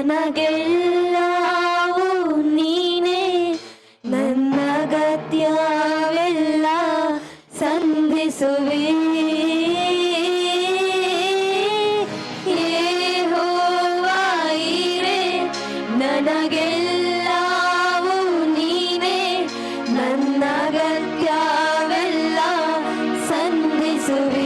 ನನಗೆಲ್ಲವೂ ನೀನೇ, ನನ್ನ ಅಗತ್ಯವೆಲ್ಲ ಸಂಧಿಸುವೆ. ಯೆಹೋವಾ ಈರೆ, ನನಗೆಲ್ಲವೂ ನೀನೇ, ನನ್ನ ಅಗತ್ಯವೆಲ್ಲ ಸಂಧಿಸುವೆ.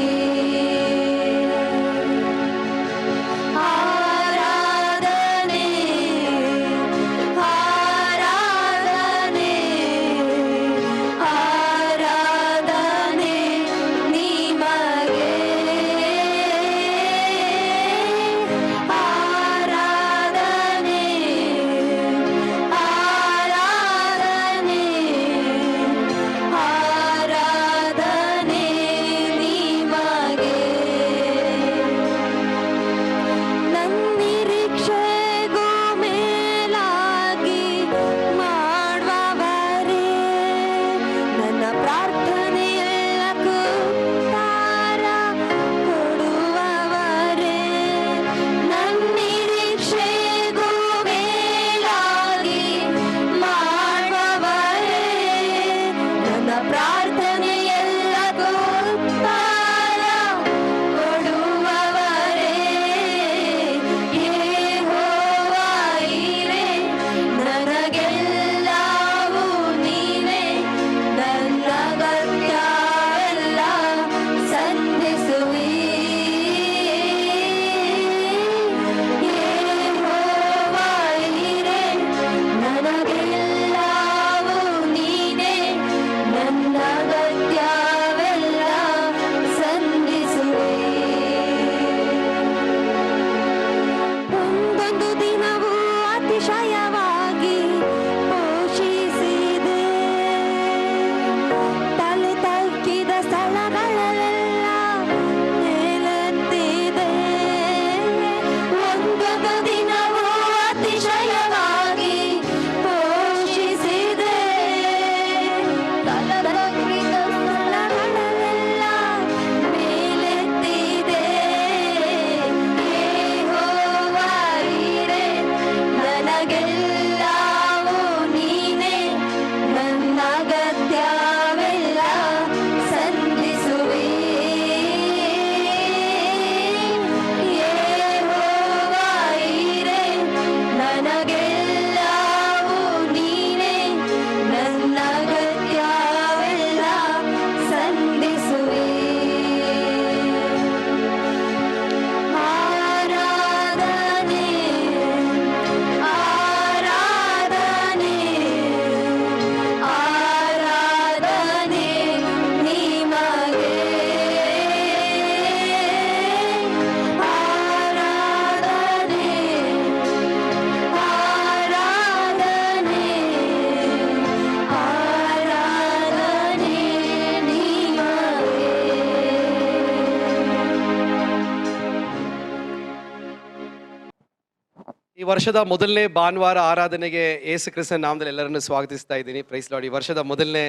ಈ ವರ್ಷದ ಮೊದಲನೇ ಭಾನುವಾರ ಆರಾಧನೆಗೆ ಯೇಸು ಕ್ರಿಸ್ತನ ನಾಮದಲ್ಲಿ ಎಲ್ಲರನ್ನು ಸ್ವಾಗತಿಸ್ತಾ ಇದ್ದೀನಿ. Praise Lord. ಈ ವರ್ಷದ ಮೊದಲನೇ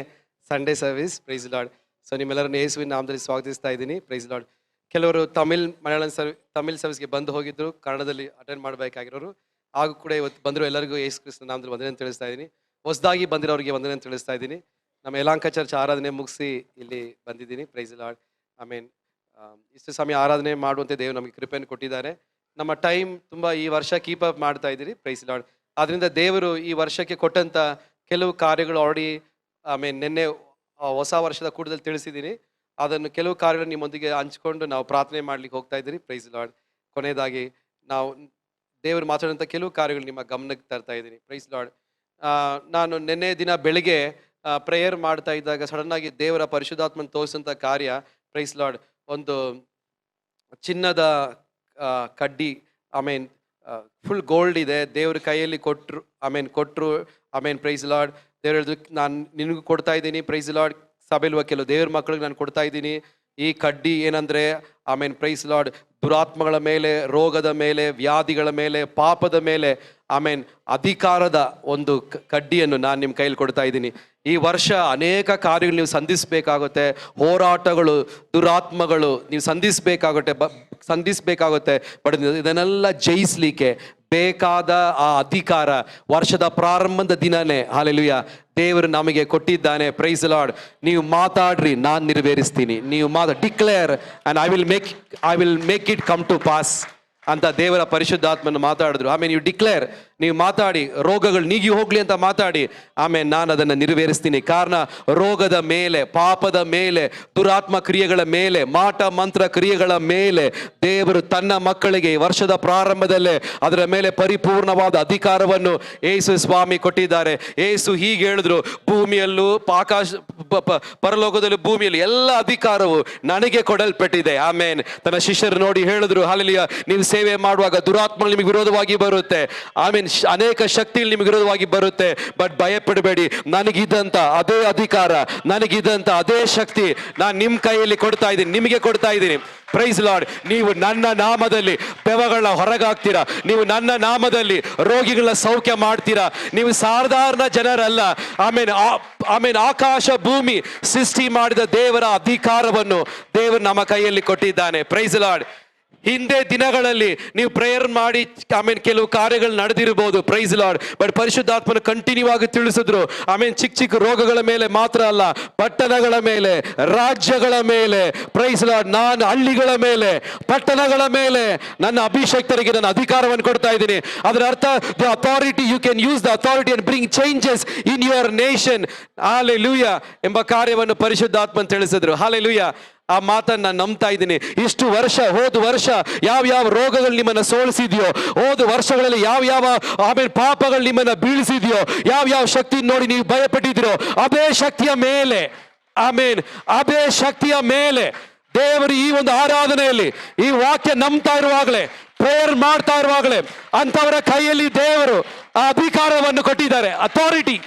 Sunday service. Praise Lord. So ನಿಮ್ಮೆಲ್ಲರನ್ನು ಯೇಸುವಿನ ನಾಮದಲ್ಲಿ ಸ್ವಾಗತಿಸ್ತಾ ಇದ್ದೀನಿ. Praise Lord. ಕೆಲವರು ತಮಿಳ್ ಸರ್ವಿಸ್ಗೆ ಬಂದು ಹೋಗಿದ್ರು, ಕನ್ನಡದಲ್ಲಿ ಅಟೆಂಡ್ ಮಾಡಬೇಕಾಗಿರೋರು ಹಾಗೂ ಕೂಡ ಇವತ್ತು ಬಂದರು. ಎಲ್ಲರಿಗೂ ಯೇಸು ಕ್ರಿಸ್ತನ ನಾಮದಲ್ಲಿ ವಂದನೆ ತಿಳಿಸ್ತಾ ಇದ್ದೀನಿ. ಹೊಸದಾಗಿ ಬಂದಿರೋರಿಗೆ ವಂದನೆ ತಿಳಿಸ್ತಾ ಇದ್ದೀನಿ. ನಮ್ಮ ಯಲಹಂಕ ಚರ್ಚ್ ಆರಾಧನೆ ಮುಗಿಸಿ ಇಲ್ಲಿ ಬಂದಿದ್ದೀನಿ. Praise Lord. ಆಮೇನ್. ಇಷ್ಟು ಸಮಯ ಆರಾಧನೆ ಮಾಡುವಂತೆ ದೇವರು ನಮಗೆ ಕೃಪೆಯನ್ನು ಕೊಟ್ಟಿದ್ದಾರೆ. ನಮ್ಮ ಟೈಮ್ ತುಂಬ ಈ ವರ್ಷ ಕೀಪ್ ಅಪ್ ಮಾಡ್ತಾ ಇದ್ದೀರಿ. Praise Lord. ಆದ್ದರಿಂದ ದೇವರು ಈ ವರ್ಷಕ್ಕೆ ಕೊಟ್ಟಂಥ ಕೆಲವು ಕಾರ್ಯಗಳು ಆಲ್ರೆಡಿ ನಿನ್ನೆ ಹೊಸ ವರ್ಷದ ಕೂಟದಲ್ಲಿ ತಿಳಿಸಿದ್ದೀನಿ. ಅದನ್ನು ಕೆಲವು ಕಾರ್ಯಗಳು ನಿಮ್ಮೊಂದಿಗೆ ಹಂಚ್ಕೊಂಡು ನಾವು ಪ್ರಾರ್ಥನೆ ಮಾಡ್ಲಿಕ್ಕೆ ಹೋಗ್ತಾ ಇದ್ದೀರಿ. Praise Lord. ಕೊನೆಯದಾಗಿ ನಾವು ದೇವರು ಮಾತಾಡೋಂಥ ಕೆಲವು ಕಾರ್ಯಗಳು ನಿಮ್ಮ ಗಮನಕ್ಕೆ ತರ್ತಾ ಇದ್ದೀನಿ. Praise Lord. ನಾನು ನಿನ್ನೆ ದಿನ ಬೆಳಿಗ್ಗೆ ಪ್ರೇಯರ್ ಮಾಡ್ತಾ ಇದ್ದಾಗ ಸಡನ್ನಾಗಿ ದೇವರ ಪರಿಶುದ್ಧಾತ್ಮನ ತೋರಿಸಂಥ ಕಾರ್ಯ. Praise Lord. ಒಂದು ಚಿನ್ನದ ಕಡ್ಡಿ ಫುಲ್ ಗೋಲ್ಡ್ ಇದೆ, ದೇವ್ರ ಕೈಯಲ್ಲಿ ಕೊಟ್ಟರು. Praise Lord. ದೇವ್ರು ಹೇಳಿದ್ರು, ನಾನು ನಿನಗೂ ಕೊಡ್ತಾ ಇದ್ದೀನಿ. Praise Lord. ಸಭೆಯಲ್ಲಿ ಕೆಲವು ದೇವ್ರ ಮಕ್ಕಳಿಗೆ ನಾನು ಕೊಡ್ತಾ ಇದ್ದೀನಿ. ಈ ಕಡ್ಡಿ ಏನಂದರೆ ಪ್ರೈಸ್ ಲಾರ್ಡ್, ದುರಾತ್ಮಗಳ ಮೇಲೆ, ರೋಗದ ಮೇಲೆ, ವ್ಯಾಧಿಗಳ ಮೇಲೆ, ಪಾಪದ ಮೇಲೆ ಅಧಿಕಾರದ ಒಂದು ಕಡ್ಡಿಯನ್ನು ನಾನು ನಿಮ್ಮ ಕೈಯಲ್ಲಿ ಕೊಡ್ತಾ ಇದ್ದೀನಿ. ಈ ವರ್ಷ ಅನೇಕ ಕಾರ್ಯಗಳು ನೀವು ಸಂಧಿಸಬೇಕಾಗುತ್ತೆ. ಹೋರಾಟಗಳು, ದುರಾತ್ಮಗಳು ನೀವು ಸಂಧಿಸಬೇಕಾಗುತ್ತೆ. ಬಟ್ ಇದನ್ನೆಲ್ಲ ಜಯಿಸಲಿಕ್ಕೆ ಬೇಕಾದ ಆ ಅಧಿಕಾರ ವರ್ಷದ ಪ್ರಾರಂಭದ ದಿನನೇ ಹಾಲೆಲೂಯ ದೇವರು ನಮಗೆ ಕೊಟ್ಟಿದ್ದಾನೆ. Praise Lord. ನೀವು ಮಾತಾಡ್ರಿ, ನಾನು ನೆರವೇರಿಸ್ತೀನಿ. ನೀವು declare and I will make it come to pass ಅಂತ ದೇವರ ಪರಿಶುದ್ಧಾತ್ಮನ ಮಾತಾಡಿದ್ರು. ಆಮೇಲೆ ನೀವು ಡಿಕ್ಲೇರ್, ನೀವು ಮಾತಾಡಿ, ರೋಗಗಳು ನೀಗಿ ಹೋಗ್ಲಿ ಅಂತ ಮಾತಾಡಿ, ಆಮೇಲೆ ನಾನು ಅದನ್ನು ನೆರವೇರಿಸ್ತೀನಿ. ಕಾರಣ ರೋಗದ ಮೇಲೆ, ಪಾಪದ ಮೇಲೆ, ದುರಾತ್ಮ ಕ್ರಿಯೆಗಳ ಮೇಲೆ, ಮಾಟ ಮಂತ್ರ ಕ್ರಿಯೆಗಳ ಮೇಲೆ ದೇವರು ತನ್ನ ಮಕ್ಕಳಿಗೆ ಈ ವರ್ಷದ ಪ್ರಾರಂಭದಲ್ಲೇ ಅದರ ಮೇಲೆ ಪರಿಪೂರ್ಣವಾದ ಅಧಿಕಾರವನ್ನು ಯೇಸು ಸ್ವಾಮಿ ಕೊಟ್ಟಿದ್ದಾರೆ. ಯೇಸು ಹೀಗೆ ಹೇಳಿದ್ರು, ಭೂಮಿಯಲ್ಲೂ ಪರಲೋಕದಲ್ಲೂ ಭೂಮಿಯಲ್ಲಿ ಎಲ್ಲ ಅಧಿಕಾರವು ನನಗೆ ಕೊಡಲ್ಪಟ್ಟಿದೆ. ಆಮೇನ್. ತನ್ನ ಶಿಷ್ಯರು ನೋಡಿ ಹೇಳಿದ್ರು, ಹಲ್ಲೆಲೂಯಾ, ನೀವು ಸೇವೆ ಮಾಡುವಾಗ ದುರಾತ್ಮಗಳು ನಿಮಗೆ ವಿರೋಧವಾಗಿ ಬರುತ್ತೆ, ಆಮೇನ್, ಅನೇಕ ಶಕ್ತಿಗಳು ನಿಮಗೆ ವಿರೋಧವಾಗಿ ಬರುತ್ತೆ, ಬಟ್ ಭಯಪಡಬೇಡಿ, ನನಗಿದ್ದಂತ ಅದೇ ಅಧಿಕಾರ, ನನಗಿದ್ದಂತ ಅದೇ ಶಕ್ತಿ ನಾನು ನಿಮ್ಮ ಕೈಯಲ್ಲಿ ಕೊಡ್ತಾ ಇದ್ದೀನಿ, ನಿಮಗೆ ಕೊಡ್ತಾ ಇದ್ದೀನಿ. Praise Lord. ನೀವು ನನ್ನ ನಾಮದಲ್ಲಿ ದೆವ್ವಗಳನ್ನ ಹೊರಗಾಗ್ತೀರಾ, ನೀವು ನನ್ನ ನಾಮದಲ್ಲಿ ರೋಗಿಗಳನ್ನ ಸೌಖ್ಯ ಮಾಡ್ತೀರಾ. ನೀವು ಸಾಧಾರಣ ಜನರಲ್ಲ. ಆಮೇಲೆ ಆಕಾಶ ಭೂಮಿ ಸೃಷ್ಟಿ ಮಾಡಿದ ದೇವರ ಅಧಿಕಾರವನ್ನು ದೇವರು ನಮ್ಮ ಕೈಯಲ್ಲಿ ಕೊಟ್ಟಿದ್ದಾನೆ. Praise Lord. ಹಿಂದೆ ದಿನಗಳಲ್ಲಿ ನೀವು ಪ್ರೇಯರ್ ಮಾಡಿ ಆಮೇಲೆ ಕೆಲವು ಕಾರ್ಯಗಳು ನಡೆದಿರಬಹುದು. Praise Lord. ಬಟ್ ಪರಿಶುದ್ಧಾತ್ಮನ ಕಂಟಿನ್ಯೂ ಆಗಿ ತಿಳಿಸಿದ್ರು. ಆಮೇಲೆ ಚಿಕ್ಕ ಚಿಕ್ಕ ರೋಗಗಳ ಮೇಲೆ ಮಾತ್ರ ಅಲ್ಲ, ಪಟ್ಟಣಗಳ ಮೇಲೆ, ರಾಜ್ಯಗಳ ಮೇಲೆ, ಪ್ರೈಸ್ ಲಾರ್ಡ್, ನಾನು ಹಳ್ಳಿಗಳ ಮೇಲೆ, ಪಟ್ಟಣಗಳ ಮೇಲೆ ನನ್ನ ಅಭಿಷಕ್ತರಿಗೆ ನನ್ನ ಅಧಿಕಾರವನ್ನು ಕೊಡ್ತಾ ಇದ್ದೀನಿ. ಅದರ ಅರ್ಥ the authority, you can use the authority and bring changes in your nation. Hallelujah ಎಂಬ ಕಾರ್ಯವನ್ನು ಪರಿಶುದ್ಧಾತ್ಮನ್ ತಿಳಿಸಿದ್ರು. ಹಾಲೆಲೂಯಾ. ಆ ಮಾತನ್ನು ನಾನು ನಂಬ್ತಾ ಇದ್ದೀನಿ. ಇಷ್ಟು ವರ್ಷ, ಹೋದ ವರ್ಷ ಯಾವ ರೋಗಗಳು ನಿಮ್ಮನ್ನು ಸೋಲಿಸಿದ್ಯೋ, ಹೋದ ವರ್ಷಗಳಲ್ಲಿ ಯಾವ ಆಮೇಲೆ ಪಾಪಗಳು ನಿಮ್ಮನ್ನು ಬೀಳಿಸಿದ್ಯೋ, ಯಾವ ಶಕ್ತಿ ನೋಡಿ ನೀವು ಭಯಪಟ್ಟಿದ್ರೋ, ಅದೇ ಶಕ್ತಿಯ ಮೇಲೆ, ಆಮೇನ್, ಅದೇ ಶಕ್ತಿಯ ಮೇಲೆ ದೇವರು ಈ ಒಂದು ಆರಾಧನೆಯಲ್ಲಿ ಈ ವಾಕ್ಯ ನಂಬ್ತಾ ಇರುವಾಗಲೇ, ಪ್ರೇಯರ್ ಮಾಡ್ತಾ ಇರುವಾಗಲೇ ಅಂತವರ ಕೈಯಲ್ಲಿ ದೇವರು ಆ ಅಧಿಕಾರವನ್ನು ಕೊಟ್ಟಿದ್ದಾರೆ. ಅಥಾರಿಟಿ.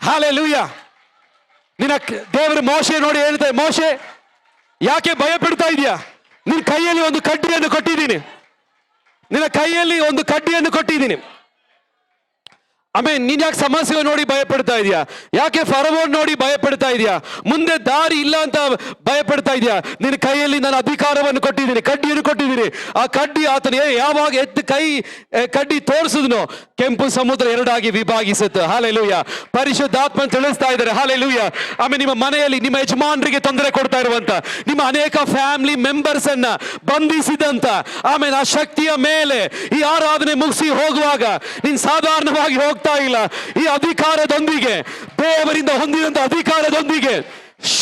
ಹಲ್ಲೆಲೂಯಾ. ನಿನ್ನ ದೇವರು ಮೋಶೆ ನೋಡಿ ಹೇಳ್ತಾರೆ, ಮೋಶೆ ಯಾಕೆ ಭಯ ಪಡ್ತಾ ಇದೆಯಾ? ನಿನ್ನ ಕೈಯಲ್ಲಿ ಒಂದು ಕಡ್ಡಿಯನ್ನು ಕೊಟ್ಟಿದ್ದೀನಿ, ನಿನ್ನ ಕೈಯಲ್ಲಿ ಒಂದು ಕಡ್ಡಿಯನ್ನು ಕೊಟ್ಟಿದ್ದೀನಿ. ಆಮೇಲೆ ನೀನ್ ಯಾಕೆ ಸಮಸ್ಯೆ ನೋಡಿ ಭಯಪಡ್ತಾ ಇದೆಯಾ? ಯಾಕೆ ಫರೋನ್ ನೋಡಿ ಭಯಪಡ್ತಾ ಇದೆಯಾ? ಮುಂದೆ ದಾರಿ ಇಲ್ಲ ಅಂತ ಭಯಪಡ್ತಾ ಇದೆಯಾ? ನಿನ್ನ ಕೈಯಲ್ಲಿ ನಾನು ಅಧಿಕಾರವನ್ನು ಕೊಟ್ಟಿದ್ದೀನಿ, ಕಡ್ಡಿಯನ್ನು ಕೊಟ್ಟಿದ್ದೀನಿ. ಆ ಕಡ್ಡಿ ಆತನ ಯಾವಾಗ ಎತ್ತು ಕಡ್ಡಿ ತೋರಿಸಿದ್ನೋ ಕೆಂಪು ಸಮುದ್ರ ಎರಡಾಗಿ ವಿಭಾಗಿಸುತ್ತೆ. ಹಾಲೆಲೂಯಾ. ಪರಿಶುದ್ಧಾತ್ಮ ತಿಳಿಸ್ತಾ ಇದ್ದಾರೆ. ಹಾಲೆಲೂಯಾ. ಆಮೇಲೆ ನಿಮ್ಮ ಮನೆಯಲ್ಲಿ ನಿಮ್ಮ ಯಜಮಾನರಿಗೆ ತೊಂದರೆ ಕೊಡ್ತಾ ಇರುವಂತ, ನಿಮ್ಮ ಅನೇಕ ಫ್ಯಾಮಿಲಿ ಮೆಂಬರ್ಸ್ ಅನ್ನ ಬಂಧಿಸಿದಂತ, ಆಮೇಲೆ ಆ ಶಕ್ತಿಯ ಮೇಲೆ ಈ ಆರಾಧನೆ ಮುಗಿಸಿ ಹೋಗುವಾಗ ನೀನ್ ಸಾಧಾರಣವಾಗಿ ಹೋಗ್ತಾ ಇಲ್ಲ, ಈ ಅಧಿಕಾರದೊಂದಿಗೆ, ದೇವರಿಂದ ಹೊಂದಿದಂತ ಅಧಿಕಾರದೊಂದಿಗೆ,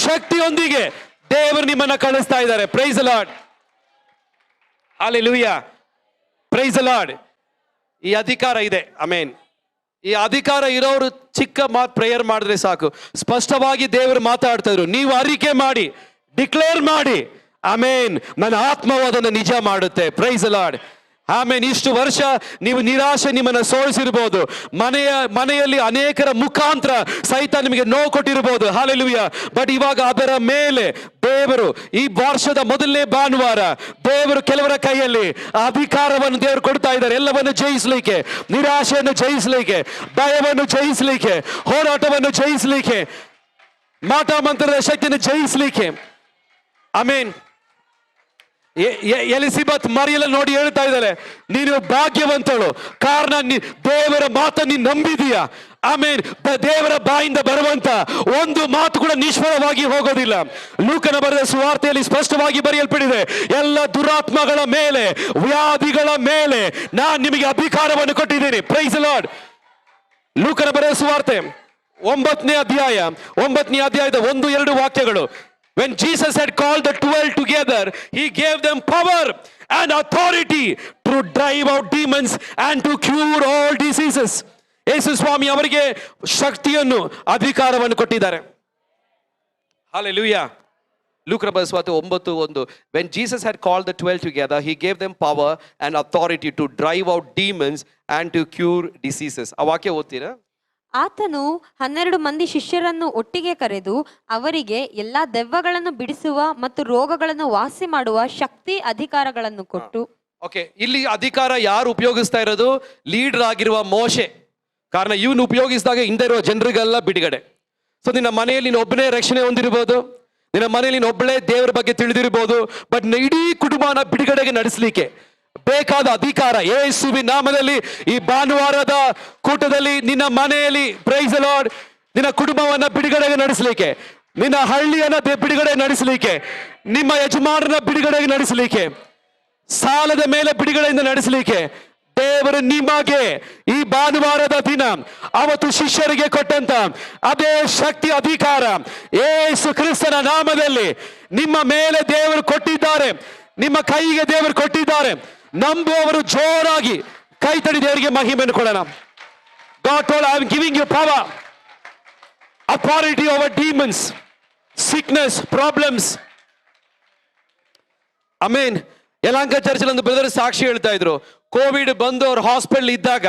ಶಕ್ತಿಯೊಂದಿಗೆ ದೇವರು ನಿಮ್ಮನ್ನ ಕಳಿಸ್ತಾ ಇದ್ದಾರೆ. Praise the Lord. Hallelujah. Praise the Lord. ಈ ಅಧಿಕಾರ ಇದೆ. ಆಮೇನ್. ಈ ಅಧಿಕಾರ ಇರೋರು ಚಿಕ್ಕ ಮಾತು ಪ್ರೇಯರ್ ಮಾಡಿದ್ರೆ ಸಾಕು, ಸ್ಪಷ್ಟವಾಗಿ ದೇವರು ಮಾತಾಡ್ತಾ ಇದ್ರು. ನೀವು ಅರಿಕೆ ಮಾಡಿ, ಡಿಕ್ಲೇರ್ ಮಾಡಿ, ಆಮೇನ್, ನನ್ನ ಆತ್ಮವು ಅದನ್ನು ನಿಜ ಮಾಡುತ್ತೆ. Praise the Lord. ಆಮೇಲೆ ಇಷ್ಟು ವರ್ಷ ನೀವು ನಿರಾಶೆ ನಿಮ್ಮನ್ನು ಸೋಲಿಸಿರ್ಬೋದು, ಮನೆಯಲ್ಲಿ ಅನೇಕರ ಮುಖಾಂತರ ಸಹಿತ ನಿಮಗೆ ನೋವು ಕೊಟ್ಟಿರ್ಬೋದು. ಹಾಲೆಲೂಯಾ. ಬಟ್ ಇವಾಗ ಅದರ ಮೇಲೆ ದೇವರು ಈ ವರ್ಷದ ಮೊದಲನೇ ಭಾನುವಾರ ದೇವರು ಕೆಲವರ ಕೈಯಲ್ಲಿ ಅಧಿಕಾರವನ್ನು ದೇವರು ಕೊಡ್ತಾ ಇದ್ದಾರೆ. ಎಲ್ಲವನ್ನು ಜಯಿಸಲಿಕ್ಕೆ, ನಿರಾಶೆಯನ್ನು ಜಯಿಸಲಿಕ್ಕೆ, ಭಯವನ್ನು ಜಯಿಸಲಿಕ್ಕೆ, ಹೋರಾಟವನ್ನು ಜಯಿಸಲಿಕ್ಕೆ, ಮಾಟ ಮಂತ್ರದ ಶಕ್ತಿಯನ್ನು ಜಯಿಸಲಿಕ್ಕೆ. ಆಮೇನ್. ಎಲಿಸಬೆತ್ ಮರಿಯಲ್ಲ ನೋಡಿ ಹೇಳ್ತಾ ಇದ್ದಾರೆ, ನೀನು ಭಾಗ್ಯವಂತಳು, ಕಾರಣ ದೇವರ ಮಾತನ್ನು ನೀನು ನಂಬಿದೀಯ. ಆಮೇನ್. ದೇವರ ಬಾಯಿಂದ ಬರುವಂತ ಒಂದು ಮಾತು ಕೂಡ ನಿಷ್ಫಲವಾಗಿ ಹೋಗೋದಿಲ್ಲ. ಲೂಕನ ಬರೆದ ಸುವಾರ್ತೆಯಲ್ಲಿ ಸ್ಪಷ್ಟವಾಗಿ ಬರೆಯಲ್ಪಟ್ಟಿದೆ, ಎಲ್ಲ ದುರಾತ್ಮಗಳ ಮೇಲೆ, ವ್ಯಾಧಿಗಳ ಮೇಲೆ ನಾನು ನಿಮಗೆ ಅಧಿಕಾರವನ್ನು ಕೊಟ್ಟಿದ್ದೀನಿ. Price the lord. ಲೂಕನ ಬರೆದ ಸುವಾರ್ತೆ 9ನೇ ಅಧ್ಯಾಯದ 1-2 ವಾಕ್ಯಗಳು. When Jesus had called the 12 together, he gave them power and authority to drive out demons and to cure all diseases. ಯೇಸು ಸ್ವಾಮಿ ಅವರಿಗೆ ಶಕ್ತಿಯನ್ನು, ಅಧಿಕಾರವನ್ನು ಕೊಟ್ಟಿದ್ದಾರೆ. ಹಲ್ಲೆಲೂಯಾ. ಲೂಕನ ಬರೆದ ಸುವಾರ್ತೆ 9:1. When Jesus had called the 12 together, he gave them power and authority to drive out demons and to cure diseases. ಆ ವಾಕ್ಯ ಓದ್ತೀರಾ? ಆತನು 12 ಮಂದಿ ಶಿಷ್ಯರನ್ನು ಒಟ್ಟಿಗೆ ಕರೆದು ಅವರಿಗೆ ಎಲ್ಲಾ ದೆವ್ವಗಳನ್ನು ಬಿಡಿಸುವ ಮತ್ತು ರೋಗಗಳನ್ನು ವಾಸಿ ಮಾಡುವ ಶಕ್ತಿ ಅಧಿಕಾರಗಳನ್ನು ಕೊಟ್ಟು. ಓಕೆ, ಇಲ್ಲಿ ಅಧಿಕಾರ ಯಾರು ಉಪಯೋಗಿಸ್ತಾ ಇರೋದು? ಲೀಡರ್ ಆಗಿರುವ ಮೋಶೆ. ಕಾರಣ ಇವನು ಉಪಯೋಗಿಸಿದಾಗ ಹಿಂದೆ ಇರುವ ಜನರಿಗೆಲ್ಲ ಬಿಡುಗಡೆ. ಸೊ ನಿನ್ನ ಮನೆಯಲ್ಲಿ ನೀನು ಒಬ್ಬನೇ ರಕ್ಷಣೆ ಹೊಂದಿರಬಹುದು, ನಿನ್ನ ಮನೆಯಲ್ಲಿ ನೀನು ಒಬ್ಬಳೇ ದೇವರ ಬಗ್ಗೆ ತಿಳಿದಿರಬಹುದು, ಬಟ್ ಇಡೀ ಕುಟುಂಬನ ಬಿಡುಗಡೆಗೆ ನಡೆಸಲಿಕ್ಕೆ, ಬೇಕಾದ ಅಧಿಕಾರ ಯೇಸುವಿನ ನಾಮದಲ್ಲಿ ಈ ಭಾನುವಾರದ ಕೂಟದಲ್ಲಿ ನಿನ್ನ ಮನೆಯಲ್ಲಿ ಪ್ರೈಸ್ ಲಾರ್ಡ್ ನಿನ್ನ ಕುಟುಂಬವನ್ನ ಬಿಡುಗಡೆಗೆ ನಡೆಸಲಿಕ್ಕೆ, ನಿನ್ನ ಹಳ್ಳಿಯನ್ನ ಬಿಡುಗಡೆ ನಡೆಸಲಿಕ್ಕೆ, ನಿಮ್ಮ ಯಜಮಾನನ ಬಿಡುಗಡೆಗೆ ನಡೆಸಲಿಕ್ಕೆ, ಸಾಲದ ಮೇಲೆ ಬಿಡುಗಡೆಯಿಂದ ನಡೆಸಲಿಕ್ಕೆ ದೇವರು ನಿಮಗೆ ಈ ಭಾನುವಾರದ ದಿನ ಅವತ್ತು ಶಿಷ್ಯರಿಗೆ ಕೊಟ್ಟಂತ ಅದೇ ಶಕ್ತಿ ಅಧಿಕಾರ ಯೇಸು ಕ್ರಿಸ್ತನ ನಾಮದಲ್ಲಿ ನಿಮ್ಮ ಮೇಲೆ ದೇವರು ಕೊಟ್ಟಿದ್ದಾರೆ, ನಿಮ್ಮ ಕೈಗೆ ದೇವರು ಕೊಟ್ಟಿದ್ದಾರೆ. ನಂಬುವವರು ಜೋರಾಗಿ ಕೈ ತಡಿ ದೇವರಿಗೆ ಮಹಿಮೆಯನ್ನು ಕೊಡೋಣ. God told, I am giving you power, authority over demons, sickness, problems. ಆಮೇನ್. ಯಲಹಂಕ ಚರ್ಚಲ್ಲಿ ಒಂದು ಬ್ರದರ್ ಸಾಕ್ಷಿ ಹೇಳ್ತಾ ಇದ್ರು, ಕೋವಿಡ್ ಬಂದು ಅವ್ರು ಹಾಸ್ಪಿಟಲ್ ಇದ್ದಾಗ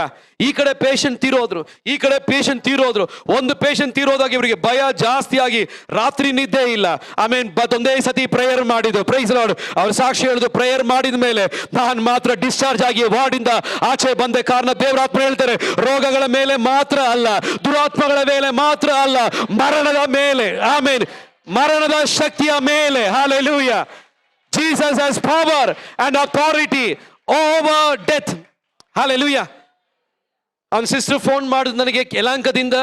ಈ ಕಡೆ ಪೇಷಂಟ್ ತೀರೋದ್ರು, ಈ ಕಡೆ ಪೇಷಂಟ್ ತೀರೋದ್ರು. ಒಂದು ಪೇಷಂಟ್ ತೀರೋದಾಗ ಇವರಿಗೆ ಭಯ ಜಾಸ್ತಿ ಆಗಿ ರಾತ್ರಿ ನಿದ್ದೆ ಇಲ್ಲ. ಆಮೇನ್. ಒಂದೇ ಸತಿ ಪ್ರೇಯರ್ ಮಾಡಿದ್ರು. Praise Lord. ಅವ್ರು ಸಾಕ್ಷಿ ಹೇಳಿದ್ರು, ಪ್ರೇಯರ್ ಮಾಡಿದ ಮೇಲೆ ನಾನು ಮಾತ್ರ ಡಿಸ್ಚಾರ್ಜ್ ಆಗಿ ವಾರ್ಡಿಂದ ಆಚೆ ಬಂದೆ. ಕಾರಣ ದೇವರಾತ್ಮ ಹೇಳ್ತಾರೆ, ರೋಗಗಳ ಮೇಲೆ ಮಾತ್ರ ಅಲ್ಲ, ದುರಾತ್ಮಗಳ ಮೇಲೆ ಮಾತ್ರ ಅಲ್ಲ, ಮರಣದ ಮೇಲೆ. ಆಮೇನ್. ಮರಣದ ಶಕ್ತಿಯ ಮೇಲೆ. Hallelujah. Jesus has power and authority over death. Hallelujah. ಅವನ ಸಿಸ್ಟರ್ ಫೋನ್ ಮಾಡಿದ್ ನನಗೆ, ಯಲಹಂಕದಿಂದ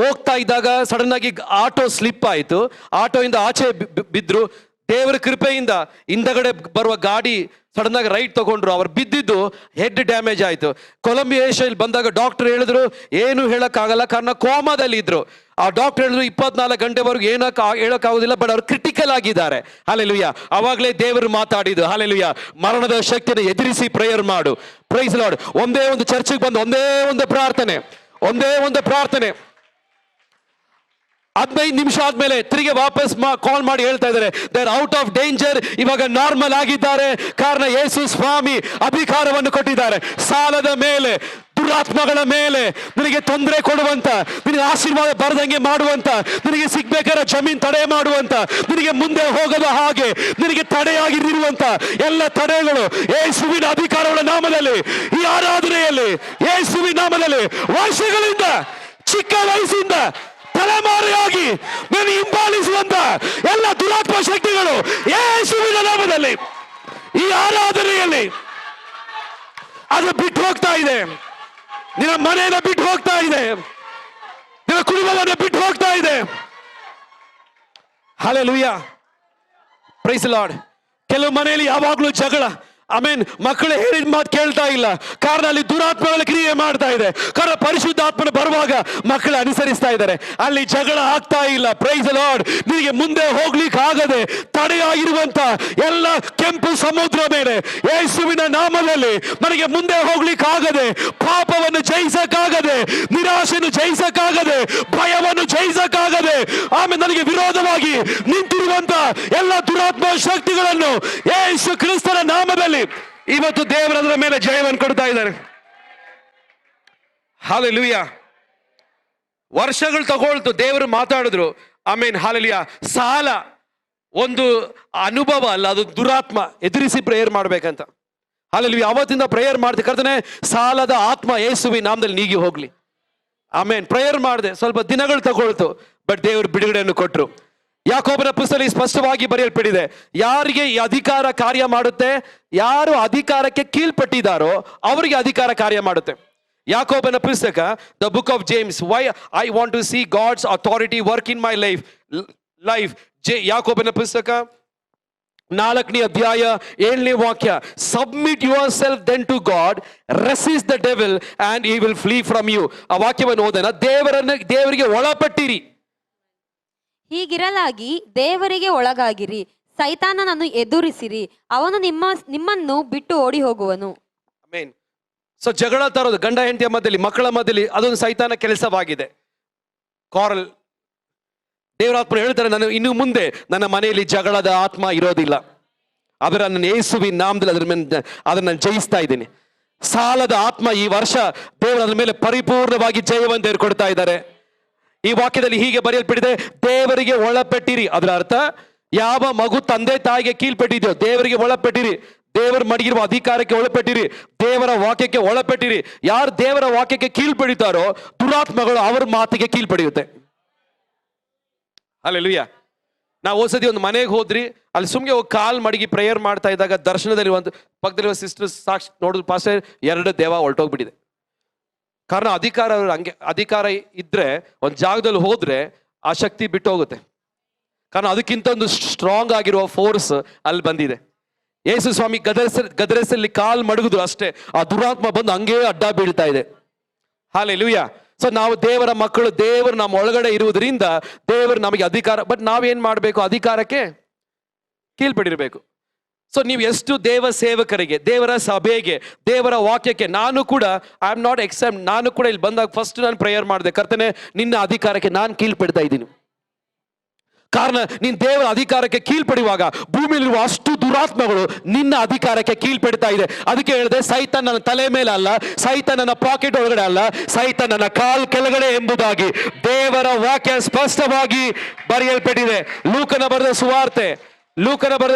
ಹೋಗ್ತಾ ಇದ್ದಾಗ ಸಡನ್ ಆಗಿ ಆಟೋ ಸ್ಲಿಪ್ ಆಯಿತು, ಆಟೋಯಿಂದ ಆಚೆ ಬಿದ್ರು. ದೇವರ ಕೃಪೆಯಿಂದ ಹಿಂದಗಡೆ ಬರುವ ಗಾಡಿ ಸಡನ್ ಆಗಿ ರೈಟ್ ತಗೊಂಡ್ರು. ಅವ್ರು ಬಿದ್ದಿದ್ದು ಹೆಡ್ ಡ್ಯಾಮೇಜ್ ಆಯಿತು. ಕೊಲಂಬಿಯಾ ಏಷ್ಯಲ್ಲಿ ಬಂದಾಗ ಡಾಕ್ಟರ್ ಹೇಳಿದ್ರು ಏನು ಹೇಳಕ್ಕಾಗಲ್ಲ, ಕಾರಣ ಕೋಮಾದಲ್ಲಿ ಇದ್ರು. ಆ ಡಾಕ್ಟರ್ ಹೇಳಿದ್ರು 24 ಗಂಟೆವರೆಗೂ ಹೇಳಕ್ಕಾಗೋದಿಲ್ಲ, ಬಟ್ ಅವ್ರು ಕ್ರಿಟಿಕಲ್ ಆಗಿದ್ದಾರೆ. ಹಲ್ಲೆಲೂಯಾ. ಅವಾಗಲೇ ದೇವರು ಮಾತಾಡಿದ್ದು. ಹಲ್ಲೆಲೂಯಾ. ಮರಣದ ಶಕ್ತಿಯನ್ನು ಎದುರಿಸಿ ಪ್ರೇಯರ್ ಮಾಡು. Praise Lord. ಒಂದೇ ಒಂದು ಚರ್ಚಿಗೆ ಬಂದು ಒಂದೇ ಒಂದು ಪ್ರಾರ್ಥನೆ 15 ನಿಮಿಷ ಆದ್ಮೇಲೆ ತಿರುಗಿ ವಾಪಸ್ ಕಾಲ್ ಮಾಡಿ ಹೇಳ್ತಾ ಇದ್ದಾರೆ, they are out of danger, ಇವಾಗ ನಾರ್ಮಲ್ ಆಗಿದ್ದಾರೆ. ಕಾರಣ ಯೇಸು ಸ್ವಾಮಿ ಅಧಿಕಾರವನ್ನು ಕೊಟ್ಟಿದ್ದಾರೆ. ಸಾಲದ ಮೇಲೆ, ದುರಾತ್ಮಗಳ ಮೇಲೆ, ನಿನಗೆ ತೊಂದರೆ ಕೊಡುವಂತ, ನಿನಗೆ ಆಶೀರ್ವಾದ ಬರದಂಗೆ ಮಾಡುವಂತ, ನಿನಗೆ ಸಿಗ್ಬೇಕಾದ ಜಮೀನ್ ತಡೆ ಮಾಡುವಂತ, ನಿನಗೆ ಮುಂದೆ ಹೋಗದ ಹಾಗೆ ನಿನಗೆ ತಡೆಯಾಗಿರುವಂತ ಎಲ್ಲ ತಡೆಗಳು ಯೇಸುವಿನ ಅಧಿಕಾರಗಳ ನಾಮದಲ್ಲಿ ಈ ಆರಾಧನೆಯಲ್ಲಿ ಯೇಸುವಿನ ನಾಮದಲ್ಲಿ ವರ್ಷಗಳಿಂದ, ಚಿಕ್ಕ ವಯಸ್ಸಿಂದ ತಲೆಮಾರಿಯಾಗಿ ನೀನು ಹಿಂಬಾಲಿಸುವಂತ ಎಲ್ಲ ದುರಾತ್ಮ ಶಕ್ತಿಗಳು ಯೇಸುವಿನ ನಾಮದಲ್ಲಿ ಈ ಆರಾಧನೆಯಲ್ಲಿ ಅದು ಬಿಟ್ಟು ಹೋಗ್ತಾ ಇದೆ. ನಿನ್ನ ಮನೆಯನ್ನು ಬಿಟ್ಟು ಹೋಗ್ತಾ ಇದೆ, ನಿನ್ನ ಕುಟುಂಬವನ್ನು ಬಿಟ್ಟು ಹೋಗ್ತಾ ಇದೆ. ಹಲ್ಲೆಲೂಯಾ. Praise Lord. ಕೆಲವು ಮನೆಯಲ್ಲಿ ಯಾವಾಗಲೂ ಜಗಳ. ಆಮೇನ್. ಮಕ್ಕಳು ಹೇಳಿದ ಮಾತು ಕೇಳ್ತಾ ಇಲ್ಲ, ಕಾರಣ ಅಲ್ಲಿ ದುರಾತ್ಮಗಳ ಕ್ರಿಯೆ ಮಾಡ್ತಾ ಇದೆ. ಕಾರಣ ಪರಿಶುದ್ಧಾತ್ಮನ ಬರುವಾಗ ಮಕ್ಕಳು ಅನುಸರಿಸ್ತಾ ಇದ್ದಾರೆ, ಅಲ್ಲಿ ಜಗಳ ಆಗ್ತಾ ಇಲ್ಲ. Praise Lord. ನಿನಗೆ ಮುಂದೆ ಹೋಗ್ಲಿಕ್ಕೆ ಆಗದೆ ತಡೆಯಾಗಿರುವಂತ ಎಲ್ಲ ಕೆಂಪು ಸಮುದ್ರ ಮೇಲೆ ಯೇಸುವಿನ ನಾಮದಲ್ಲಿ ನನಗೆ ಮುಂದೆ ಹೋಗ್ಲಿಕ್ಕೆ ಆಗದೆ, ಪಾಪವನ್ನು ಜಯಿಸಕ್ಕಾಗದೆ, ನಿರಾಶೆಯನ್ನು ಜಯಿಸಕ್ಕಾಗದೆ, ಭಯವನ್ನು ಜಯಿಸಕ್ಕಾಗದೆ, ಆಮೇಲೆ ನನಗೆ ವಿರೋಧವಾಗಿ ನಿಂತಿರುವಂತ ಎಲ್ಲ ದುರಾತ್ಮ ಶಕ್ತಿಗಳನ್ನು ಯೇಸು ಕ್ರಿಸ್ತನ ನಾಮದಲ್ಲಿ ಇವತ್ತು ದೇವರ ಮೇಲೆ ಜಯವನ್ನು ಕೊಡ್ತಾ ಇದ್ದಾರೆ. ಹಲ್ಲೆಲೂಯಾ. ವರ್ಷಗಳು ತಗೊಳ್ತು, ದೇವರು ಮಾತಾಡಿದ್ರು. ಆಮೇನ್. ಹಲ್ಲೆಲೂಯಾ. ಸಾಲ ಒಂದು ಅನುಭವ ಅಲ್ಲ, ಅದು ದುರಾತ್ಮ. ಎದುರಿಸಿ ಪ್ರೇಯರ್ ಮಾಡ್ಬೇಕಂತ. ಹಲ್ಲೆಲೂಯಾ. ಅವತ್ತಿಂದ ಪ್ರೇಯರ್ ಮಾಡ್ದೆ, ಕರ್ತನೇ ಸಾಲದ ಆತ್ಮ ಯೇಸುವಿನ ನಾಮದಲ್ಲಿ ನೀಗಿ ಹೋಗ್ಲಿ. ಆಮೇನ್. ಪ್ರೇಯರ್ ಮಾಡಿದೆ, ಸ್ವಲ್ಪ ದಿನಗಳು ತಗೊಳ್ತು, ಬಟ್ ದೇವರು ಬಿಡುಗಡೆಯನ್ನು ಕೊಟ್ಟರು. ಯಾಕೋಬನ ಪುಸ್ತಕದಲ್ಲಿ ಸ್ಪಷ್ಟವಾಗಿ ಬರೆಯಲ್ಪಟ್ಟಿದೆ, ಯಾರಿಗೆ ಈ ಅಧಿಕಾರ ಕಾರ್ಯ ಮಾಡುತ್ತೆ, ಯಾರು ಅಧಿಕಾರಕ್ಕೆ ಕೀಳ್ಪಟ್ಟಿದ್ದಾರೋ ಅವರಿಗೆ ಅಧಿಕಾರ ಕಾರ್ಯ ಮಾಡುತ್ತೆ. ಯಾಕೋಬನ ಪುಸ್ತಕ, the book of James, why I want to see God's authority work in my life. ಯಾಕೋಬನ ಪುಸ್ತಕ 4ನೇ ಅಧ್ಯಾಯ 7ನೇ ವಾಕ್ಯ, submit yourself then to God, resist the devil and he will flee from you. ಆ ವಾಕ್ಯವನ್ನು ಓದೋಣ. ದೇವರಿಗೆ ಒಳಪಟ್ಟಿರಿ. ಹೀಗಿರಲಾಗಿ ದೇವರಿಗೆ ಒಳಗಾಗಿರಿ, ಸೈತಾನನನ್ನು ಎದುರಿಸಿರಿ, ಅವನು ನಿಮ್ಮನ್ನು ಬಿಟ್ಟು ಓಡಿ ಹೋಗುವನು. ಆಮೆನ್. ಸೊ ಜಗಳ ತರೋದು ಗಂಡ ಹೆಂಡತಿಯ ಮಧ್ಯದಲ್ಲಿ, ಮಕ್ಕಳ ಮಧ್ಯದಲ್ಲಿ, ಅದೊಂದು ಸೈತಾನ ಕೆಲಸವಾಗಿದೆ. ಕಾರಲ್ ದೇವರಾತ್ಮ ಹೇಳ್ತಾರೆ, ನಾನು ಇನ್ನು ಮುಂದೆ ನನ್ನ ಮನೆಯಲ್ಲಿ ಜಗಳದ ಆತ್ಮ ಇರೋದಿಲ್ಲ, ಅದರ ನನ್ನ ಯೇಸುವಿನ ನಾಮದಲ್ಲಿ ಅದನ್ನು ಜಯಿಸ್ತಾ ಇದ್ದೀನಿ. ಸಾಲದ ಆತ್ಮ ಈ ವರ್ಷ ದೇವರ ಮೇಲೆ ಪರಿಪೂರ್ಣವಾಗಿ ಜಯವನ್ನು ದೇವರು ಕೊಡ್ತಾ ಇದ್ದಾರೆ. ಈ ವಾಕ್ಯದಲ್ಲಿ ಹೀಗೆ ಬರೆಯಲ್ಪಟ್ಟಿದೆ, ದೇವರಿಗೆ ಒಳಪಟ್ಟಿರಿ. ಅದರ ಅರ್ಥ, ಯಾವ ಮಗು ತಂದೆ ತಾಯಿಗೆ ಕೀಳ್ಪಟ್ಟಿದೆಯೋ ದೇವರಿಗೆ ಒಳಪಟ್ಟಿರಿ, ದೇವರು ಮಡಗಿರುವ ಅಧಿಕಾರಕ್ಕೆ ಒಳಪಟ್ಟಿರಿ, ದೇವರ ವಾಕ್ಯಕ್ಕೆ ಒಳಪಟ್ಟಿರಿ. ಯಾರು ದೇವರ ವಾಕ್ಯಕ್ಕೆ ಕೀಳ್ಪಡಿತಾರೋ ದುರಾತ್ಮಗಳು ಅವರ ಮಾತಿಗೆ ಕೀಳ್ಪಡೆಯುತ್ತೆ. ಹಲ್ಲೆಲೂಯಾ. ನಾವು ಹೋದ್ಸತಿ ಒಂದು ಮನೆಗೆ ಹೋದ್ರಿ, ಅಲ್ಲಿ ಸುಮ್ಮನೆ ಹೋಗಿ ಕಾಲ್ ಮಡಗಿ ಪ್ರೇಯರ್ ಮಾಡ್ತಾ ಇದ್ದಾಗ ದರ್ಶನದಲ್ಲಿ ಒಂದು ಪಕ್ಕದಲ್ಲಿರುವ ಸಿಸ್ಟರ್ ಸಾಕ್ಷಿ ನೋಡಿದ್ರು, ಪಾಸ್ಟರ್ 2 ದೇವ ಹೊರಟೋಗ್ಬಿಟ್ಟಿದೆ. ಕಾರಣ ಅಧಿಕಾರ ಇದ್ರೆ ಒಂದು ಜಾಗದಲ್ಲಿ ಹೋದ್ರೆ ಆ ಶಕ್ತಿ ಬಿಟ್ಟು ಹೋಗುತ್ತೆ. ಕಾರಣ ಅದಕ್ಕಿಂತ ಒಂದು ಸ್ಟ್ರಾಂಗ್ ಆಗಿರುವ ಫೋರ್ಸ್ ಅಲ್ಲಿ ಬಂದಿದೆ. ಯೇಸು ಸ್ವಾಮಿ ಗದರಿಸಲ್ಲಿ ಕಾಲ್ ಮಡಗಿದ್ರು ಅಷ್ಟೇ, ಆ ದುರಾತ್ಮ ಬಂದು ಹಂಗೇ ಅಡ್ಡ ಬೀಳ್ತಾ ಇದೆ. ಹಲ್ಲೆಲೂಯಾ. ಸೊ ನಾವು ದೇವರ ಮಕ್ಕಳು, ದೇವರು ನಮ್ಮ ಒಳಗಡೆ ಇರುವುದರಿಂದ ದೇವರು ನಮಗೆ ಅಧಿಕಾರ. ಬಟ್ ನಾವೇನ್ ಮಾಡಬೇಕು? ಅಧಿಕಾರಕ್ಕೆ ಕೀಳ್ಪಡಿರಬೇಕು. ಸೊ ನೀವು ಎಷ್ಟು ದೇವ ಸೇವಕರಿಗೆ, ದೇವರ ಸಭೆಗೆ, ದೇವರ ವಾಕ್ಯಕ್ಕೆ, ನಾನು ಕೂಡ ಐ ಆಮ್ ನಾಟ್ ಎಕ್ಸೆಪ್ಟ್, ನಾನು ಕೂಡ ಇಲ್ಲಿ ಬಂದಾಗ ಫಸ್ಟ್ ನಾನು ಪ್ರೇಯರ್ ಮಾಡಿದೆ, ಕರ್ತನೆ ನಿನ್ನ ಅಧಿಕಾರಕ್ಕೆ ನಾನು ಕೀಳ್ಪಡ್ತಾ ಇದ್ದೀನಿ. ಕಾರಣ ನೀನ್ ದೇವರ ಅಧಿಕಾರಕ್ಕೆ ಕೀಳ್ಪಡುವಾಗ ಭೂಮಿಯಲ್ಲಿರುವ ಅಷ್ಟು ದುರಾತ್ಮಗಳು ನಿನ್ನ ಅಧಿಕಾರಕ್ಕೆ ಕೀಳ್ಪಡ್ತಾ ಇದೆ. ಅದಕ್ಕೆ ಹೇಳಿದೆ, ಸೈತಾನ್ ನನ್ನ ತಲೆ ಮೇಲೆ ಅಲ್ಲ, ಸೈತಾನ್ ನನ್ನ ಪಾಕೆಟ್ ಒಳಗಡೆ ಅಲ್ಲ, ಸೈತಾನ್ ನನ್ನ ಕಾಲ್ ಕೆಳಗಡೆ ಎಂಬುದಾಗಿ ದೇವರ ವಾಕ್ಯ ಸ್ಪಷ್ಟವಾಗಿ ಬರೆಯಲ್ಪಟ್ಟಿದೆ. ಲೂಕನ ಬರೆದ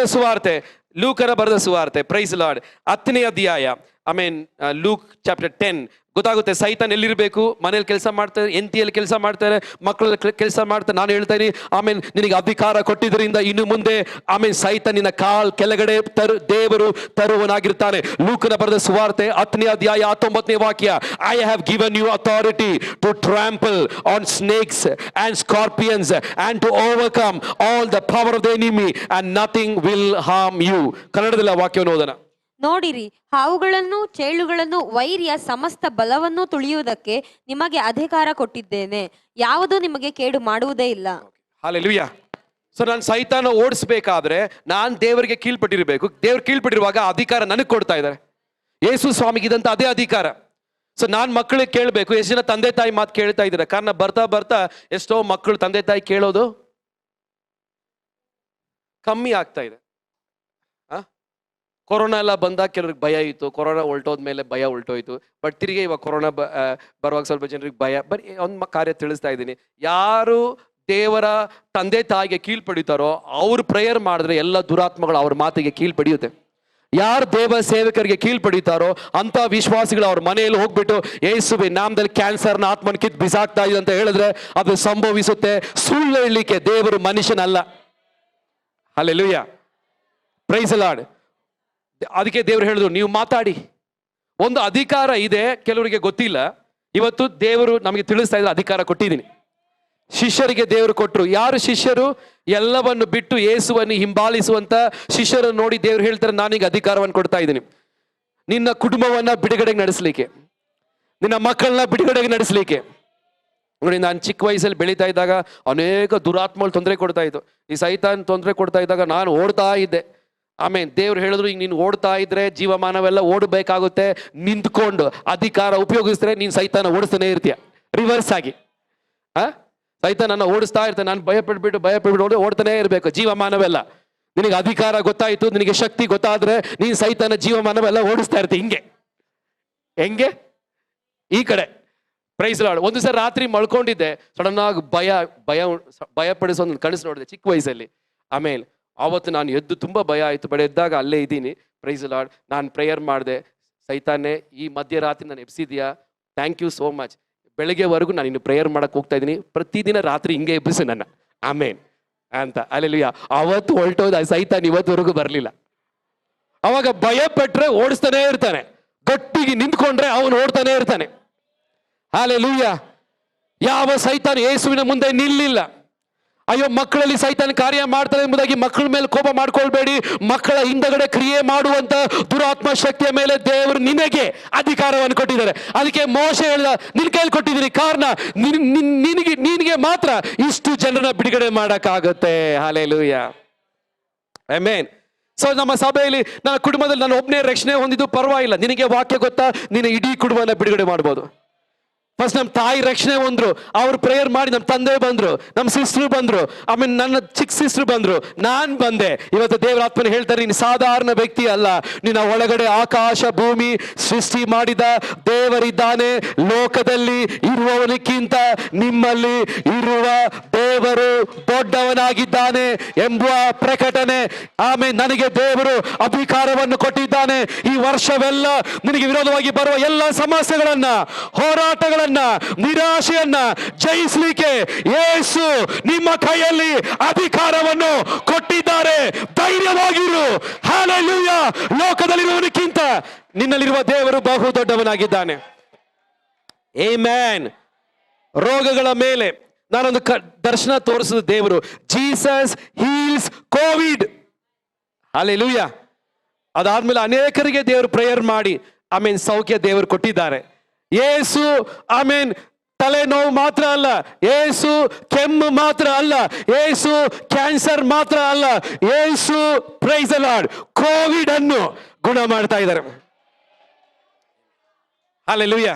ಸುವಾರ್ತೆ ಪ್ರೈಸ್ ಲಾರ್ಡ್ 10ನೇ ಅಧ್ಯಾಯ, ಲೂಕ್ ಚಾಪ್ಟರ್ 10. ಗೊತ್ತಾಗುತ್ತೆ ಸೈತಾನ್ ಎಲ್ಲಿರಬೇಕು? ಮನೇಲಿ ಕೆಲಸ ಮಾಡ್ತಾರೆ, ಎಂತಿಯಲ್ಲಿ ಕೆಲಸ ಮಾಡ್ತಾರೆ, ಮಕ್ಕಳ ಕೆಲಸ ಮಾಡ್ತಾರೆ. ನಾನು ಹೇಳ್ತಾ ಇದೀನಿ, ನಿನಗೆ ಅಧಿಕಾರ ಕೊಟ್ಟಿದ್ದರಿಂದ ಇನ್ನು ಮುಂದೆ ಸೈತಾನ್ ನಿನ್ನ ಕಾಲ್ ಕೆಳಗಡೆ ದೇವರು ತರುವನಾಗಿರ್ತಾನೆ. ಲೂಕನ ಬರೆದ ಸುವಾರ್ತೆ 10ನೇ ಅಧ್ಯಾಯ 19ನೇ ವಾಕ್ಯ. I have given you authority to trample on snakes and scorpions and to overcome all the power of the enemy and nothing will harm you. ಕನ್ನಡದಲ್ಲಿ ಆ ವಾಕ್ಯವನ್ನು ಓದೋಣ. ನೋಡಿರಿ, ಹಾವುಗಳನ್ನು, ಚೇಳುಗಳನ್ನು, ವೈರಿಯ ಸಮಸ್ತ ಬಲವನ್ನು ತುಳಿಯುವುದಕ್ಕೆ ನಿಮಗೆ ಅಧಿಕಾರ ಕೊಟ್ಟಿದ್ದೇನೆ, ಯಾವುದು ನಿಮಗೆ ಕೇಡು ಮಾಡುವುದೇ ಇಲ್ಲ. ಹಲ್ಲೆಲೂಯಾ. ಸೊ ನಾನು ಸೈತಾನ ಓಡಿಸ್ಬೇಕಾದ್ರೆ ನಾನು ದೇವರಿಗೆ ಕೀಳ್ಪಟ್ಟಿರಬೇಕು. ದೇವ್ರು ಕೀಳ್ಪಟ್ಟಿರುವಾಗ ಅಧಿಕಾರ ನನಗೆ ಕೊಡ್ತಾ ಇದ್ದಾರೆ. ಯೇಸು ಸ್ವಾಮಿಗೆ ಇದಂತ ಅದೇ ಅಧಿಕಾರ. ಸೊ ನಾನು ಮಕ್ಕಳಿಗೆ ಕೇಳಬೇಕು. ಎಷ್ಟು ಜನ ತಂದೆ ತಾಯಿ ಮಾತು ಕೇಳ್ತಾ ಇದ್ದೀರಾ? ಕಾರಣ ಬರ್ತಾ ಎಷ್ಟೋ ಮಕ್ಕಳು ತಂದೆ ತಾಯಿ ಕೇಳೋದು ಕಮ್ಮಿ ಆಗ್ತಾ ಇದೆ. ಕೊರೋನಾ ಎಲ್ಲ ಬಂದಾಗ ಕೆಲವ್ರಿಗೆ ಭಯ ಇತ್ತು, ಕೊರೋನಾ ಹೊಲ್ಟೋದ್ಮೇಲೆ ಭಯ ಹೊಲ್ಟೋಯ್ತು. ಬಟ್ ತಿರುಗಿ ಇವಾಗ ಕೊರೋನಾ ಬರುವಾಗ ಸ್ವಲ್ಪ ಜನರಿಗೆ ಭಯ. ಬರೀ ಒಂದು ಕಾರ್ಯ ತಿಳಿಸ್ತಾ ಇದ್ದೀನಿ, ಯಾರು ದೇವರ ತಂದೆ ತಾಯಿಗೆ ಕೀಳ್ಪಡಿತಾರೋ ಅವ್ರು ಪ್ರೇಯರ್ ಮಾಡಿದ್ರೆ ಎಲ್ಲ ದುರಾತ್ಮಗಳು ಅವ್ರ ಮಾತಿಗೆ ಕೀಳ್ಪಡಿಯುತ್ತೆ. ಯಾರು ದೇವ ಸೇವಕರಿಗೆ ಕೀಳ್ಪಡಿತಾರೋ ಅಂತ ವಿಶ್ವಾಸಿಗಳು ಅವ್ರ ಮನೆಯಲ್ಲಿ ಹೋಗ್ಬಿಟ್ಟು ಯೇಸುವಿನ ನಾಮದಲ್ಲಿ ಕ್ಯಾನ್ಸರ್ನ ಆತ್ಮನ ಕಿತ್ತು ಬಿಸಾಕ್ತಾ ಇದೆ ಅಂತ ಹೇಳಿದ್ರೆ ಅದು ಸಂಭವಿಸುತ್ತೆ. ಸುಳ್ಳು ಹೇಳಲಿಕ್ಕೆ ದೇವರು ಮನುಷ್ಯನಲ್ಲ. Hallelujah, praise the Lord. ಅದಕ್ಕೆ ದೇವರು ಹೇಳಿದ್ರು, ನೀವು ಮಾತಾಡಿ. ಒಂದು ಅಧಿಕಾರ ಇದೆ, ಕೆಲವರಿಗೆ ಗೊತ್ತಿಲ್ಲ. ಇವತ್ತು ದೇವರು ನಮಗೆ ತಿಳಿಸ್ತಾ ಇದ್ರೆ ಅಧಿಕಾರ ಕೊಟ್ಟಿದ್ದೀನಿ. ಶಿಷ್ಯರಿಗೆ ದೇವರು ಕೊಟ್ಟರು. ಯಾರು ಶಿಷ್ಯರು? ಎಲ್ಲವನ್ನು ಬಿಟ್ಟು ಯೇಸುವನ್ನು ಹಿಂಬಾಲಿಸುವಂತ ಶಿಷ್ಯರನ್ನು ನೋಡಿ ದೇವರು ಹೇಳ್ತಾರೆ, ನಾನೀಗ ಅಧಿಕಾರವನ್ನು ಕೊಡ್ತಾ ಇದ್ದೀನಿ. ನಿನ್ನ ಕುಟುಂಬವನ್ನ ಬಿಡುಗಡೆಗೆ ನಡೆಸಲಿಕ್ಕೆ, ನಿನ್ನ ಮಕ್ಕಳನ್ನ ಬಿಡುಗಡೆಗೆ ನಡೆಸಲಿಕ್ಕೆ. ನೋಡಿ, ನಾನು ಚಿಕ್ಕ ವಯಸ್ಸಲ್ಲಿ ಬೆಳೀತಾ ಇದ್ದಾಗ ಅನೇಕ ದುರಾತ್ಮಗಳು ತೊಂದರೆ ಕೊಡ್ತಾ ಇತ್ತು. ಈ ಸೈತಾನ್ ತೊಂದರೆ ಕೊಡ್ತಾ ಇದ್ದಾಗ ನಾನು ಓಡ್ತಾ ಇದ್ದೆ. ದೇವ್ರು ಹೇಳಿದ್ರು, ಈಗ ನೀನು ಓಡ್ತಾ ಇದ್ರೆ ಜೀವಮಾನವೆಲ್ಲ ಓಡಬೇಕಾಗುತ್ತೆ, ನಿಂತ್ಕೊಂಡು ಅಧಿಕಾರ ಉಪಯೋಗಿಸಿದ್ರೆ ನೀನು ಸೈತಾನ ಓಡಿಸ್ತಾನೆ ಇರ್ತೀಯ. ರಿವರ್ಸ್ ಆಗಿ ಸೈತಾನನ್ನ ಓಡಿಸ್ತಾ ಇರ್ತಾನೆ. ನಾನು ಭಯಪಡ್ಬಿಟ್ಟು ಓಡ್ತಾನೆ ಇರಬೇಕು ಜೀವಮಾನವೆಲ್ಲ. ನಿನಗೆ ಅಧಿಕಾರ ಗೊತ್ತಾಯ್ತು, ನಿನಗೆ ಶಕ್ತಿ ಗೊತ್ತಾದ್ರೆ ನೀನು ಸೈತಾನ ಜೀವಮಾನವೆಲ್ಲ ಓಡಿಸ್ತಾ ಇರ್ತೀಯ. ಹೆಂಗೆ ಈ ಕಡೆ. Praise Lord. ಒಂದು ಸಲ ರಾತ್ರಿ ಮಲ್ಕೊಂಡಿದ್ದೆ, ಸಡನ್ ಆಗಿ ಭಯಪಡಿಸೋ ಒಂದು ಕನಸು ನೋಡಿದೆ ಚಿಕ್ಕ ವಯಸ್ಸಲ್ಲಿ. ಆವತ್ತು ನಾನು ಎದ್ದು ತುಂಬ ಭಯ ಆಯಿತು. ಬಡ ಎದ್ದಾಗ ಅಲ್ಲೇ ಇದ್ದೀನಿ. Praise Lord. ನಾನು ಪ್ರೇಯರ್ ಮಾಡಿದೆ, ಸೈತಾನೆ ಈ ಮಧ್ಯರಾತ್ರಿ ನಾನು ಎಬ್ಸಿದ್ಯಾ, ಥ್ಯಾಂಕ್ ಯು ಸೋ ಮಚ್. ಬೆಳಗ್ಗೆವರೆಗೂ ನಾನು ಇನ್ನು ಪ್ರೇಯರ್ ಮಾಡಕ್ಕೆ ಹೋಗ್ತಾ ಇದ್ದೀನಿ, ಪ್ರತಿದಿನ ರಾತ್ರಿ ಹಿಂಗೆ ಎಬ್ಬಿಸು ನನ್ನ ಅಂತ. ಹಲ್ಲೆಲೂಯಾ. ಅವತ್ತು ಹೊರಟೋದ ಸೈತಾನ್ ಇವತ್ತುವರೆಗೂ ಬರಲಿಲ್ಲ. ಅವಾಗ ಭಯ ಪಟ್ರೆ ಓಡಿಸ್ತಾನೆ ಇರ್ತಾನೆ, ಗಟ್ಟಿಗೆ ನಿಂತ್ಕೊಂಡ್ರೆ ಅವನು ಓಡ್ತಾನೆ ಇರ್ತಾನೆ. ಹಲ್ಲೆಲೂಯಾ. ಯಾವ ಸೈತಾನ್ ಯೇಸುವಿನ ಮುಂದೆ ನಿಲ್ಲಿಲ್ಲ. ಅಯ್ಯೋ, ಮಕ್ಕಳಲ್ಲಿ ಸೈತಾನ್ ಕಾರ್ಯ ಮಾಡ್ತಾರೆ ಎಂಬುದಾಗಿ ಮಕ್ಕಳ ಮೇಲೆ ಕೋಪ ಮಾಡ್ಕೊಳ್ಬೇಡಿ. ಮಕ್ಕಳ ಹಿಂದಗಡೆ ಕ್ರಿಯೆ ಮಾಡುವಂತ ದುರಾತ್ಮ ಶಕ್ತಿಯ ಮೇಲೆ ದೇವರು ನಿನಗೆ ಅಧಿಕಾರವನ್ನು ಕೊಟ್ಟಿದ್ದಾರೆ. ಅದಕ್ಕೆ ಮೋಶೆ ಹೇಳಿದ, ನಿನ್ ಕೈಲಿ ಕೊಟ್ಟಿದ್ದೀನಿ, ಕಾರಣ ನಿನಗೆ ಮಾತ್ರ ಇಷ್ಟು ಜನರನ್ನ ಬಿಡುಗಡೆ ಮಾಡಕ್ಕಾಗುತ್ತೆ. Hallelujah, amen. ಸೊ ನಮ್ಮ ಸಭೆಯಲ್ಲಿ, ನನ್ನ ಕುಟುಂಬದಲ್ಲಿ ನಾನು ಒಬ್ಬನೇ ರಕ್ಷಣೆ ಹೊಂದಿದ್ದು ಪರವಾಗಿಲ್ಲ. ನಿನಗೆ ವಾಕ್ಯ ಗೊತ್ತಾ, ನಿನ್ನ ಇಡೀ ಕುಟುಂಬನ ಬಿಡುಗಡೆ ಮಾಡ್ಬೋದು. ಫಸ್ಟ್ ನಮ್ಮ ತಾಯಿ ರಕ್ಷಣೆ ಹೊಂದ್ರು, ಅವ್ರು ಪ್ರೇಯರ್ ಮಾಡಿ ನಮ್ಮ ತಂದೆ ಬಂದ್ರು, ನಮ್ಮ ಸಿಸ್ಟರ್ ಬಂದ್ರು, ನನ್ನ ಚಿಕ್ಕ ಸಿಸ್ಟರ್ ಬಂದ್ರು, ನಾನ್ ಬಂದೆ. ಇವತ್ತು ದೇವರ ಆತ್ಮನ ಹೇಳ್ತಾರೆ, ನೀನು ಸಾಧಾರಣ ವ್ಯಕ್ತಿ ಅಲ್ಲ, ನಿನ್ನ ಒಳಗಡೆ ಆಕಾಶ ಭೂಮಿ ಸೃಷ್ಟಿ ಮಾಡಿದ ದೇವರಿದ್ದಾನೆ. ಲೋಕದಲ್ಲಿ ಇರುವವನಿಗಿಂತ ನಿಮ್ಮಲ್ಲಿ ಇರುವ ದೇವರು ದೊಡ್ಡವನಾಗಿದ್ದಾನೆ ಎಂಬುವ ಪ್ರಕಟಣೆ. ನನಗೆ ದೇವರು ಅಧಿಕಾರವನ್ನು ಕೊಟ್ಟಿದ್ದಾನೆ. ಈ ವರ್ಷವೆಲ್ಲ ನಿನಗೆ ವಿರೋಧವಾಗಿ ಬರುವ ಎಲ್ಲ ಸಮಸ್ಯೆಗಳನ್ನ, ಹೋರಾಟಗಳನ್ನ ಭಯಗಳನ್ನ, ನಿರಾಶೆಯನ್ನ ಜಯಿಸಲಿಕ್ಕೆ ಯೇಸು ನಿಮ್ಮ ಕೈಯಲ್ಲಿ ಅಧಿಕಾರವನ್ನು ಕೊಟ್ಟಿದ್ದಾರೆ. ಧೈರ್ಯವಾಗಿರು. ಹಲ್ಲೆಲೂಯಾ. ಲೋಕದಲ್ಲಿರುವವನಿಗಿಂತ ನಿನ್ನಲ್ಲಿರುವ ದೇವರು ಬಹು ದೊಡ್ಡವನಾಗಿದ್ದಾನೆ. ಆಮೆನ್. ರೋಗಗಳ ಮೇಲೆ ನಾನೊಂದು ದರ್ಶನ ತೋರಿಸಿದ ದೇವರು, ಜೀಸಸ್ ಹೀಲ್ಸ್ ಕೋವಿಡ್. ಹಲ್ಲೆಲೂಯಾ. ಅದಾದ್ಮೇಲೆ ಅನೇಕರಿಗೆ ದೇವರು ಪ್ರೇಯರ್ ಮಾಡಿ ಆಮೇನ್ ಸೌಖ್ಯ ದೇವರು ಕೊಟ್ಟಿದ್ದಾರೆ. ಯೇಸು ಆಮೇನ್ ತಲೆನೋವು ಮಾತ್ರ ಅಲ್ಲ, ಯೇಸು ಕೆಮ್ಮು ಮಾತ್ರ ಅಲ್ಲ, ಯೇಸು ಕ್ಯಾನ್ಸರ್ ಮಾತ್ರ ಅಲ್ಲ, ಯೇಸು ಪ್ರೈಸ್ ದಿ ಲಾರ್ಡ್ ಕೋವಿಡ್ ಅನ್ನು ಗುಣ ಮಾಡ್ತಾ ಇದ್ದಾರೆ. ಹಲ್ಲೆಲೂಯಾ.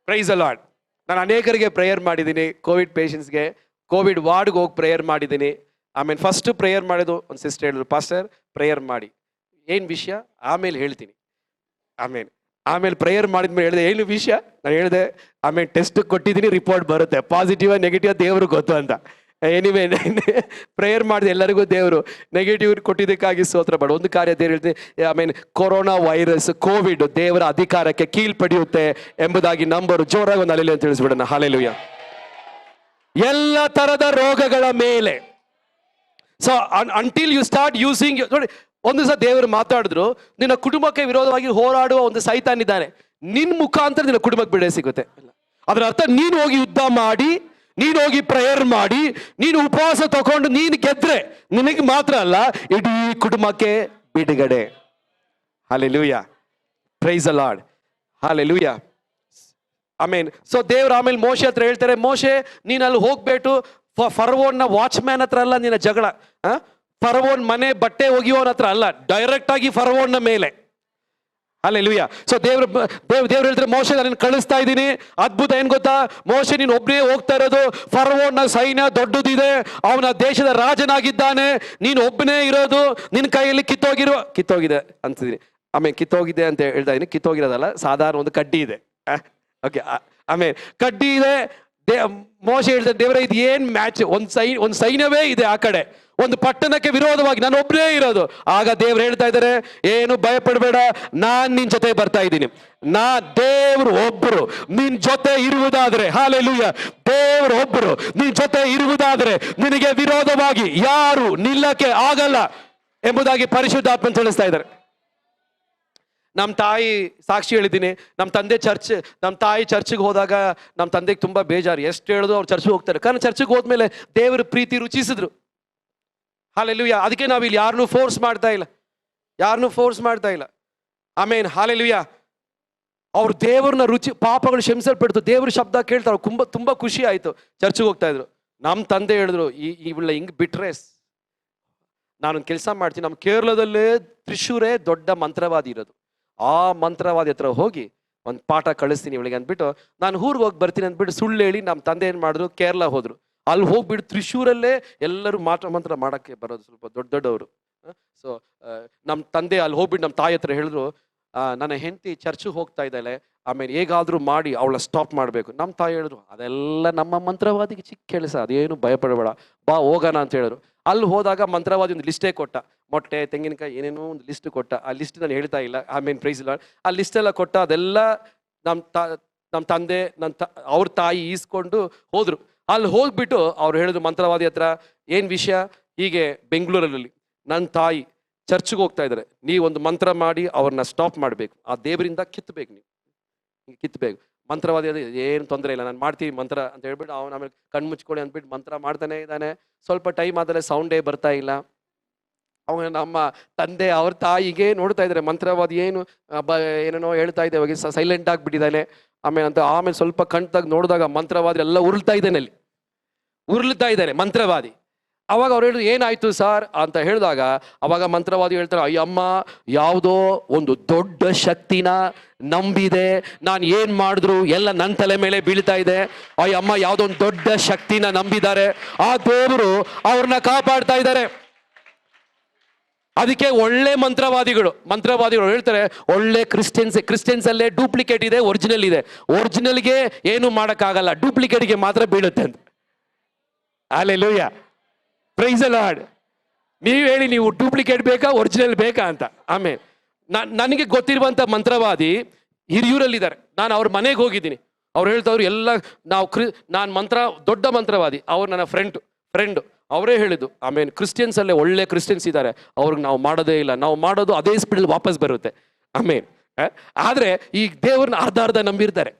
Praise the Lord. ನಾನು ಅನೇಕರಿಗೆ ಪ್ರೇಯರ್ ಮಾಡಿದ್ದೀನಿ. ಕೋವಿಡ್ ಪೇಷಂಟ್ಸ್ಗೆ ಕೋವಿಡ್ ವಾರ್ಡ್ಗೆ ಹೋಗಿ ಪ್ರೇಯರ್ ಮಾಡಿದ್ದೀನಿ. ಆಮೇಲೆ ಫಸ್ಟ್ ಪ್ರೇಯರ್ ಮಾಡೋದು ಒಂದು ಸಿಸ್ಟರ್ ಹೇಳಿದ್ರು, ಪಾಸ್ಟರ್ ಪ್ರೇಯರ್ ಮಾಡಿ, ಏನು ವಿಷಯ ಆಮೇಲೆ ಹೇಳ್ತೀನಿ. ಆಮೇಲೆ ಪ್ರೇಯರ್ ಮಾಡಿದ್ಮೇಲೆ ಹೇಳಿದೆ ಏನು ವಿಷಯ, ನಾನು ಹೇಳಿದೆ ಆಮೇಲೆ ಟೆಸ್ಟ್ ಕೊಟ್ಟಿದ್ದೀನಿ, ರಿಪೋರ್ಟ್ ಬರುತ್ತೆ, ಪಾಸಿಟಿವ್ ನೆಗೆಟಿವ್ ದೇವ್ರಿಗೆ ಗೊತ್ತು ಅಂತ. ಎನಿವೇ ಪ್ರೇಯರ್ ಮಾಡಿದೆ ಎಲ್ಲರಿಗೂ ದೇವರು ನೆಗೆಟಿವ್ ಕೊಟ್ಟಿದ್ದಕ್ಕಾಗಿ ಸ್ತೋತ್ರ ಮಾಡು. ಒಂದು ಕಾರ್ಯ ದೇವ್ರು ಹೇಳ್ತೀನಿ, ಕೊರೋನಾ ವೈರಸ್ ಕೋವಿಡ್ ದೇವರ ಅಧಿಕಾರಕ್ಕೆ ಕೀಳ್ಪಡೆಯುತ್ತೆ ಎಂಬುದಾಗಿ ನಂಬರು. ಜೋರಾಗಿ ಒಂದು ಹಲ್ಲೆಲೂಯಾ ಅಂತ ತಿಳಿಸ್ಬಿಡೋಣ. ಹಲ್ಲೆಲೂಯಾ. ಎಲ್ಲ ತರದ ರೋಗಗಳ ಮೇಲೆ. So until you start using, ನೋಡಿ ಒಂದು ದಿವಸ ದೇವರು ಮಾತಾಡಿದ್ರು, ನಿನ್ನ ಕುಟುಂಬಕ್ಕೆ ವಿರೋಧವಾಗಿ ಹೋರಾಡುವ ಒಂದು ಸೈತಾನಿದ್ದಾನೆ, ನಿನ್ನ ಮುಖಾಂತರ ನಿನ್ನ ಕುಟುಂಬಕ್ಕೆ ಬಿಡುಗಡೆ ಸಿಗುತ್ತೆ. ಅದರ ಅರ್ಥ ನೀನು ಹೋಗಿ ಯುದ್ಧ ಮಾಡಿ, ನೀನು ಹೋಗಿ ಪ್ರೇಯರ್ ಮಾಡಿ, ನೀನು ಉಪವಾಸ ತಗೊಂಡು ನೀನು ಗೆದ್ರೆ ನಿನಗೆ ಮಾತ್ರ ಅಲ್ಲ, ಇಡೀ ಕುಟುಂಬಕ್ಕೆ ಬಿಡುಗಡೆ. Hallelujah. Praise the Lord. Hallelujah. Amen. So ದೇವ್ರು ಆಮೇಲೆ ಮೋಶೆ ಹತ್ರ ಹೇಳ್ತಾರೆ, ಮೋಶೆ ನೀನು ಅಲ್ಲಿ ಹೋಗ್ಬಿಟ್ಟು ಫರೋನ ವಾಚ್ಮ್ಯಾನ್ ಹತ್ರ ಅಲ್ಲ ನಿನ್ನ ಜಗಳ, ಫರೋನ್ ಮನೆ ಬಟ್ಟೆ ಒಗಿಯೋನ ಹತ್ರ ಅಲ್ಲ, ಡೈರೆಕ್ಟ್ ಆಗಿ ಫರೋನ್ನ ಮೇಲೆ. ಹಲ್ಲೆಲೂಯಾ. ಸೊ ದೇವ್ರು ಹೇಳ್ತಾರೆ, ಮೋಶೆ ನಾನು ಕಳಿಸ್ತಾ ಇದ್ದೀನಿ. ಅದ್ಭುತ ಏನ್ ಗೊತ್ತಾ, ಮೋಶೆ ನೀನು ಒಬ್ಬನೇ ಹೋಗ್ತಾ ಇರೋದು, ಫರೋನ್ನ ಸೈನ್ಯ ದೊಡ್ಡದಿದೆ, ಅವನ ದೇಶದ ರಾಜನಾಗಿದ್ದಾನೆ, ನೀನು ಒಬ್ಬನೇ ಇರೋದು, ನಿನ್ನ ಕೈಯಲ್ಲಿ ಕಿತ್ತೋಗಿದೆ ಅಂತಿದ್ದೀನಿ. ಆಮೇಲೆ ಕಿತ್ತೋಗಿದೆ ಅಂತ ಹೇಳ್ತಾ ಇದೀನಿ, ಕಿತ್ತೋಗಿರೋದಲ್ಲ, ಸಾಧಾರಣ ಒಂದು ಕಡ್ಡಿ ಇದೆ. ಓಕೆ. ಆಮೇಲೆ ಕಡ್ಡಿ ಇದೆ. ಮೋಶೆ ಹೇಳ್ತಾರೆ, ದೇವರೇ ಇದು ಏನ್ ಮ್ಯಾಚ್, ಒಂದು ಸೈನ್ಯವೇ ಇದೆ ಆ ಕಡೆ, ಒಂದು ಪಟ್ಟಣಕ್ಕೆ ವಿರೋಧವಾಗಿ ನಾನು ಒಬ್ಬನೇ ಇರೋದು. ಆಗ ದೇವ್ರು ಹೇಳ್ತಾ ಇದ್ದಾರೆ, ಏನು ಭಯಪಡಬೇಡ, ನಾನ್ ನಿನ್ ಜೊತೆ ಬರ್ತಾ ಇದ್ದೀನಿ. ದೇವ್ರು ಒಬ್ರು ನಿನ್ ಜೊತೆ ಇರುವುದಾದ್ರೆ, ಹಲ್ಲೆಲೂಯಾ, ದೇವ್ರು ಒಬ್ರು ನಿನ್ ಜೊತೆ ಇರುವುದಾದ್ರೆ ನಿನಗೆ ವಿರೋಧವಾಗಿ ಯಾರು ನಿಲ್ಲಕ್ಕೆ ಆಗಲ್ಲ ಎಂಬುದಾಗಿ ಪರಿಶುದ್ಧಾತ್ಮ ತಿಳಿಸ್ತಾ ಇದ್ದಾರೆ. ನಮ್ಮ ತಾಯಿ ಸಾಕ್ಷಿ ಹೇಳಿದ್ದೀನಿ, ನಮ್ಮ ತಾಯಿ ಚರ್ಚ್ಗೆ ಹೋದಾಗ ನಮ್ಮ ತಂದೆಗೆ ತುಂಬ ಬೇಜಾರು. ಎಷ್ಟು ಹೇಳೋದು ಅವ್ರು ಚರ್ಚ್ಗೆ ಹೋಗ್ತಾರೆ, ಕಾರಣ ಚರ್ಚ್ಗೆ ಹೋದ್ಮೇಲೆ ದೇವರ ಪ್ರೀತಿ ರುಚಿಸಿದ್ರು. ಹಲ್ಲೆಲೂಯಾ. ಅದಕ್ಕೆ ನಾವು ಇಲ್ಲಿ ಯಾರನ್ನೂ ಫೋರ್ಸ್ ಮಾಡ್ತಾ ಇಲ್ಲ. ಆಮೇನ್. ಹಲ್ಲೆಲೂಯಾ. ಅವ್ರು ದೇವ್ರನ್ನ ಪಾಪಗಳು ಕ್ಷಮಿಸಲ್ಪಡ್ತು, ದೇವ್ರ ಶಬ್ದ ಕೇಳ್ತಾರೆ, ತುಂಬ ಖುಷಿ ಆಯ್ತು. ಚರ್ಚ್ಗೆ ಹೋಗ್ತಾ ಇದ್ರು. ನಮ್ಮ ತಂದೆ ಹೇಳಿದ್ರು, ಇವಳ ಹಿಂಗ್ ಬಿಟ್ರೆ ನಾನೊಂದು ಕೆಲಸ ಮಾಡ್ತೀನಿ, ನಮ್ಮ ಕೇರಳದಲ್ಲೇ ತ್ರಿಶೂರೇ ದೊಡ್ಡ ಮಂತ್ರವಾದಿ ಇರೋದು, ಆ ಮಂತ್ರವಾದಿ ಹತ್ರ ಹೋಗಿ ಒಂದು ಪಾಠ ಕಳಿಸ್ತೀನಿ ಇವಳಿಗೆ ಅಂದ್ಬಿಟ್ಟು ನಾನು ಊರಿಗೆ ಹೋಗಿ ಬರ್ತೀನಿ ಅಂದ್ಬಿಟ್ಟು ಸುಳ್ಳು ಹೇಳಿ ನಮ್ಮ ತಂದೆ ಏನು ಮಾಡಿದ್ರು, ಕೇರಳ ಹೋದ್ರು. ಅಲ್ಲಿ ಹೋಗ್ಬಿಟ್ಟು ತ್ರಿಶೂರಲ್ಲೇ ಎಲ್ಲರೂ ಮಂತ್ರ ಮಾಡೋಕ್ಕೆ ಬರೋದು, ಸ್ವಲ್ಪ ದೊಡ್ಡವರು. ಸೊ ನಮ್ಮ ತಂದೆ ಅಲ್ಲಿ ಹೋಗ್ಬಿಟ್ಟು ನಮ್ಮ ತಾಯಿ ಹತ್ರ ಹೇಳಿದ್ರು, ನನ್ನ ಹೆಂಡತಿ ಚರ್ಚ್ಗೆ ಹೋಗ್ತಾ ಇದ್ದಾಳೆ, ಆಮೇಲೆ ಹೇಗಾದರೂ ಮಾಡಿ ಅವಳ ಸ್ಟಾಪ್ ಮಾಡಬೇಕು. ನಮ್ಮ ತಾಯಿ ಹೇಳಿದ್ರು, ಅದೆಲ್ಲ ನಮ್ಮ ಮಂತ್ರವಾದಿಗೆ ಚಿಕ್ಕ ಕೆಲಸ, ಅದೇನು ಭಯಪಡಬೇಡ, ಬಾ ಹೋಗೋಣ ಅಂತ ಹೇಳಿದ್ರು. ಅಲ್ಲಿ ಹೋದಾಗ ಮಂತ್ರವಾದಿ ಒಂದು ಲಿಸ್ಟೇ ಕೊಟ್ಟ, ಮೊಟ್ಟೆ ತೆಂಗಿನಕಾಯಿ ಏನೇನೋ ಒಂದು ಲಿಸ್ಟ್ ಕೊಟ್ಟ. ಆ ಲಿಸ್ಟ್ ನಾನು ಹೇಳ್ತಾ ಇಲ್ಲ, ಆಮೇಲೆ ಪ್ರೈಸ್ ಇಲ್ಲ, ಆ ಲಿಸ್ಟ್ ಎಲ್ಲ ಕೊಟ್ಟ. ಅದೆಲ್ಲ ನಮ್ಮ ತಂದೆ ಅವ್ರ ತಾಯಿ ಈಸ್ಕೊಂಡು ಹೋದ್ರು. ಅಲ್ಲಿ ಹೋಗ್ಬಿಟ್ಟು ಅವ್ರು ಹೇಳಿದ್ರು ಮಂತ್ರವಾದಿ ಹತ್ರ, ಏನು ವಿಷಯ, ಹೀಗೆ ಬೆಂಗಳೂರಲ್ಲಿ ನನ್ನ ತಾಯಿ ಚರ್ಚ್ಗೆ ಹೋಗ್ತಾ ಇದ್ದಾರೆ, ನೀವೊಂದು ಮಂತ್ರ ಮಾಡಿ ಅವ್ರನ್ನ ಸ್ಟಾಪ್ ಮಾಡಬೇಕು, ಆ ದೇವರಿಂದ ಕಿತ್ತಬೇಕು, ನೀವು ಕಿತ್ತಬೇಕು. ಮಂತ್ರವಾದಿ ಅದು ಏನು ತೊಂದರೆ ಇಲ್ಲ, ನಾನು ಮಾಡ್ತೀವಿ ಮಂತ್ರ ಅಂತ ಹೇಳ್ಬಿಟ್ಟು ಅವನು ಆಮೇಲೆ ಕಣ್ಣು ಮುಚ್ಕೊಳ್ಳಿ ಅಂದ್ಬಿಟ್ಟು ಮಂತ್ರ ಮಾಡ್ತಾನೆ ಇದ್ದಾನೆ. ಸ್ವಲ್ಪ ಟೈಮ್ ಆದಮೇಲೆ ಸೌಂಡೇ ಬರ್ತಾ ಇಲ್ಲ. ಅವನು ನಮ್ಮ ತಂದೆ ಅವ್ರ ತಾಯಿಗೆ ನೋಡ್ತಾ ಇದ್ದಾರೆ, ಮಂತ್ರವಾದಿ ಏನೇನೋ ಹೇಳ್ತಾ ಇದೆ, ಅವಾಗ ಸೈಲೆಂಟ್ ಆಗಿಬಿಟ್ಟಿದ್ದಾನೆ. ಆಮೇಲೆ ಸ್ವಲ್ಪ ಕಣ್ತಾಗ ನೋಡಿದಾಗ ಮಂತ್ರವಾದಿ ಎಲ್ಲ ಉರುಳ್ತಾ ಇದ್ದಾನೆ ಮಂತ್ರವಾದಿ. ಅವಾಗ ಅವ್ರು ಹೇಳಿದ್ರು, ಏನಾಯ್ತು ಸರ್ ಅಂತ ಹೇಳಿದಾಗ ಅವಾಗ ಮಂತ್ರವಾದಿ ಹೇಳ್ತಾರೆ, ಅಯ್ಯಮ್ಮ ಯಾವುದೋ ಒಂದು ದೊಡ್ಡ ಶಕ್ತಿನ ನಂಬಿದೆ, ನಾನು ಏನು ಮಾಡಿದ್ರು ಎಲ್ಲ ನನ್ನ ತಲೆ ಮೇಲೆ ಬೀಳ್ತಾ ಇದೆ. ಅಯ್ಯಮ್ಮ ಯಾವುದೋ ಒಂದು ದೊಡ್ಡ ಶಕ್ತಿನ ನಂಬಿದ್ದಾರೆ, ಆ ದೇವರು ಅವ್ರನ್ನ ಕಾಪಾಡ್ತಾ ಇದ್ದಾರೆ. ಅದಕ್ಕೆ ಒಳ್ಳೆ ಮಂತ್ರವಾದಿಗಳು ಹೇಳ್ತಾರೆ, ಒಳ್ಳೆ ಕ್ರಿಶ್ಚಿಯನ್ಸ್ ಅಲ್ಲೇ ಡೂಪ್ಲಿಕೇಟ್ ಇದೆ, ಒರಿಜಿನಲ್ ಇದೆ. ಒರಿಜಿನಲ್ಗೆ ಏನು ಮಾಡೋಕ್ಕಾಗಲ್ಲ, ಡೂಪ್ಲಿಕೇಟ್ಗೆ ಮಾತ್ರ ಬೀಳುತ್ತೆ ಅಂತ. ಹಲ್ಲೆಲೂಯಾ. Praise the Lord. ನೀವು ಹೇಳಿ, ನೀವು ಡೂಪ್ಲಿಕೇಟ್ ಬೇಕಾ ಒರಿಜಿನಲ್ ಬೇಕಾ ಅಂತ. ಆಮೇಲೆ ನನಗೆ ಗೊತ್ತಿರುವಂಥ ಮಂತ್ರವಾದಿ ಹಿರಿಯೂರಲ್ಲಿದ್ದಾರೆ, ನಾನು ಅವ್ರ ಮನೆಗೆ ಹೋಗಿದ್ದೀನಿ. ಅವ್ರು ಹೇಳ್ತಾವ್ರು ಎಲ್ಲ ನಾವು ನಾನು ದೊಡ್ಡ ಮಂತ್ರವಾದಿ, ಅವ್ರು ನನ್ನ ಫ್ರೆಂಡ್ ಅವರೇ ಹೇಳಿದ್ದು. ಆಮೇಲೆ ಕ್ರಿಶ್ಚಿಯನ್ಸ್ ಅಲ್ಲೇ ಒಳ್ಳೆ ಕ್ರಿಶ್ಚಿಯನ್ಸ್ ಇದ್ದಾರೆ, ಅವ್ರಿಗೆ ನಾವು ಮಾಡೋದೇ ಇಲ್ಲ, ನಾವು ಮಾಡೋದು ಅದೇ ಸ್ಪೀಡಲ್ಲಿ ವಾಪಸ್ ಬರುತ್ತೆ. ಆಮೇಲೆ ಆದರೆ ಈ ದೇವ್ರನ್ನ ಅರ್ಧ ನಂಬಿರ್ತಾರೆ,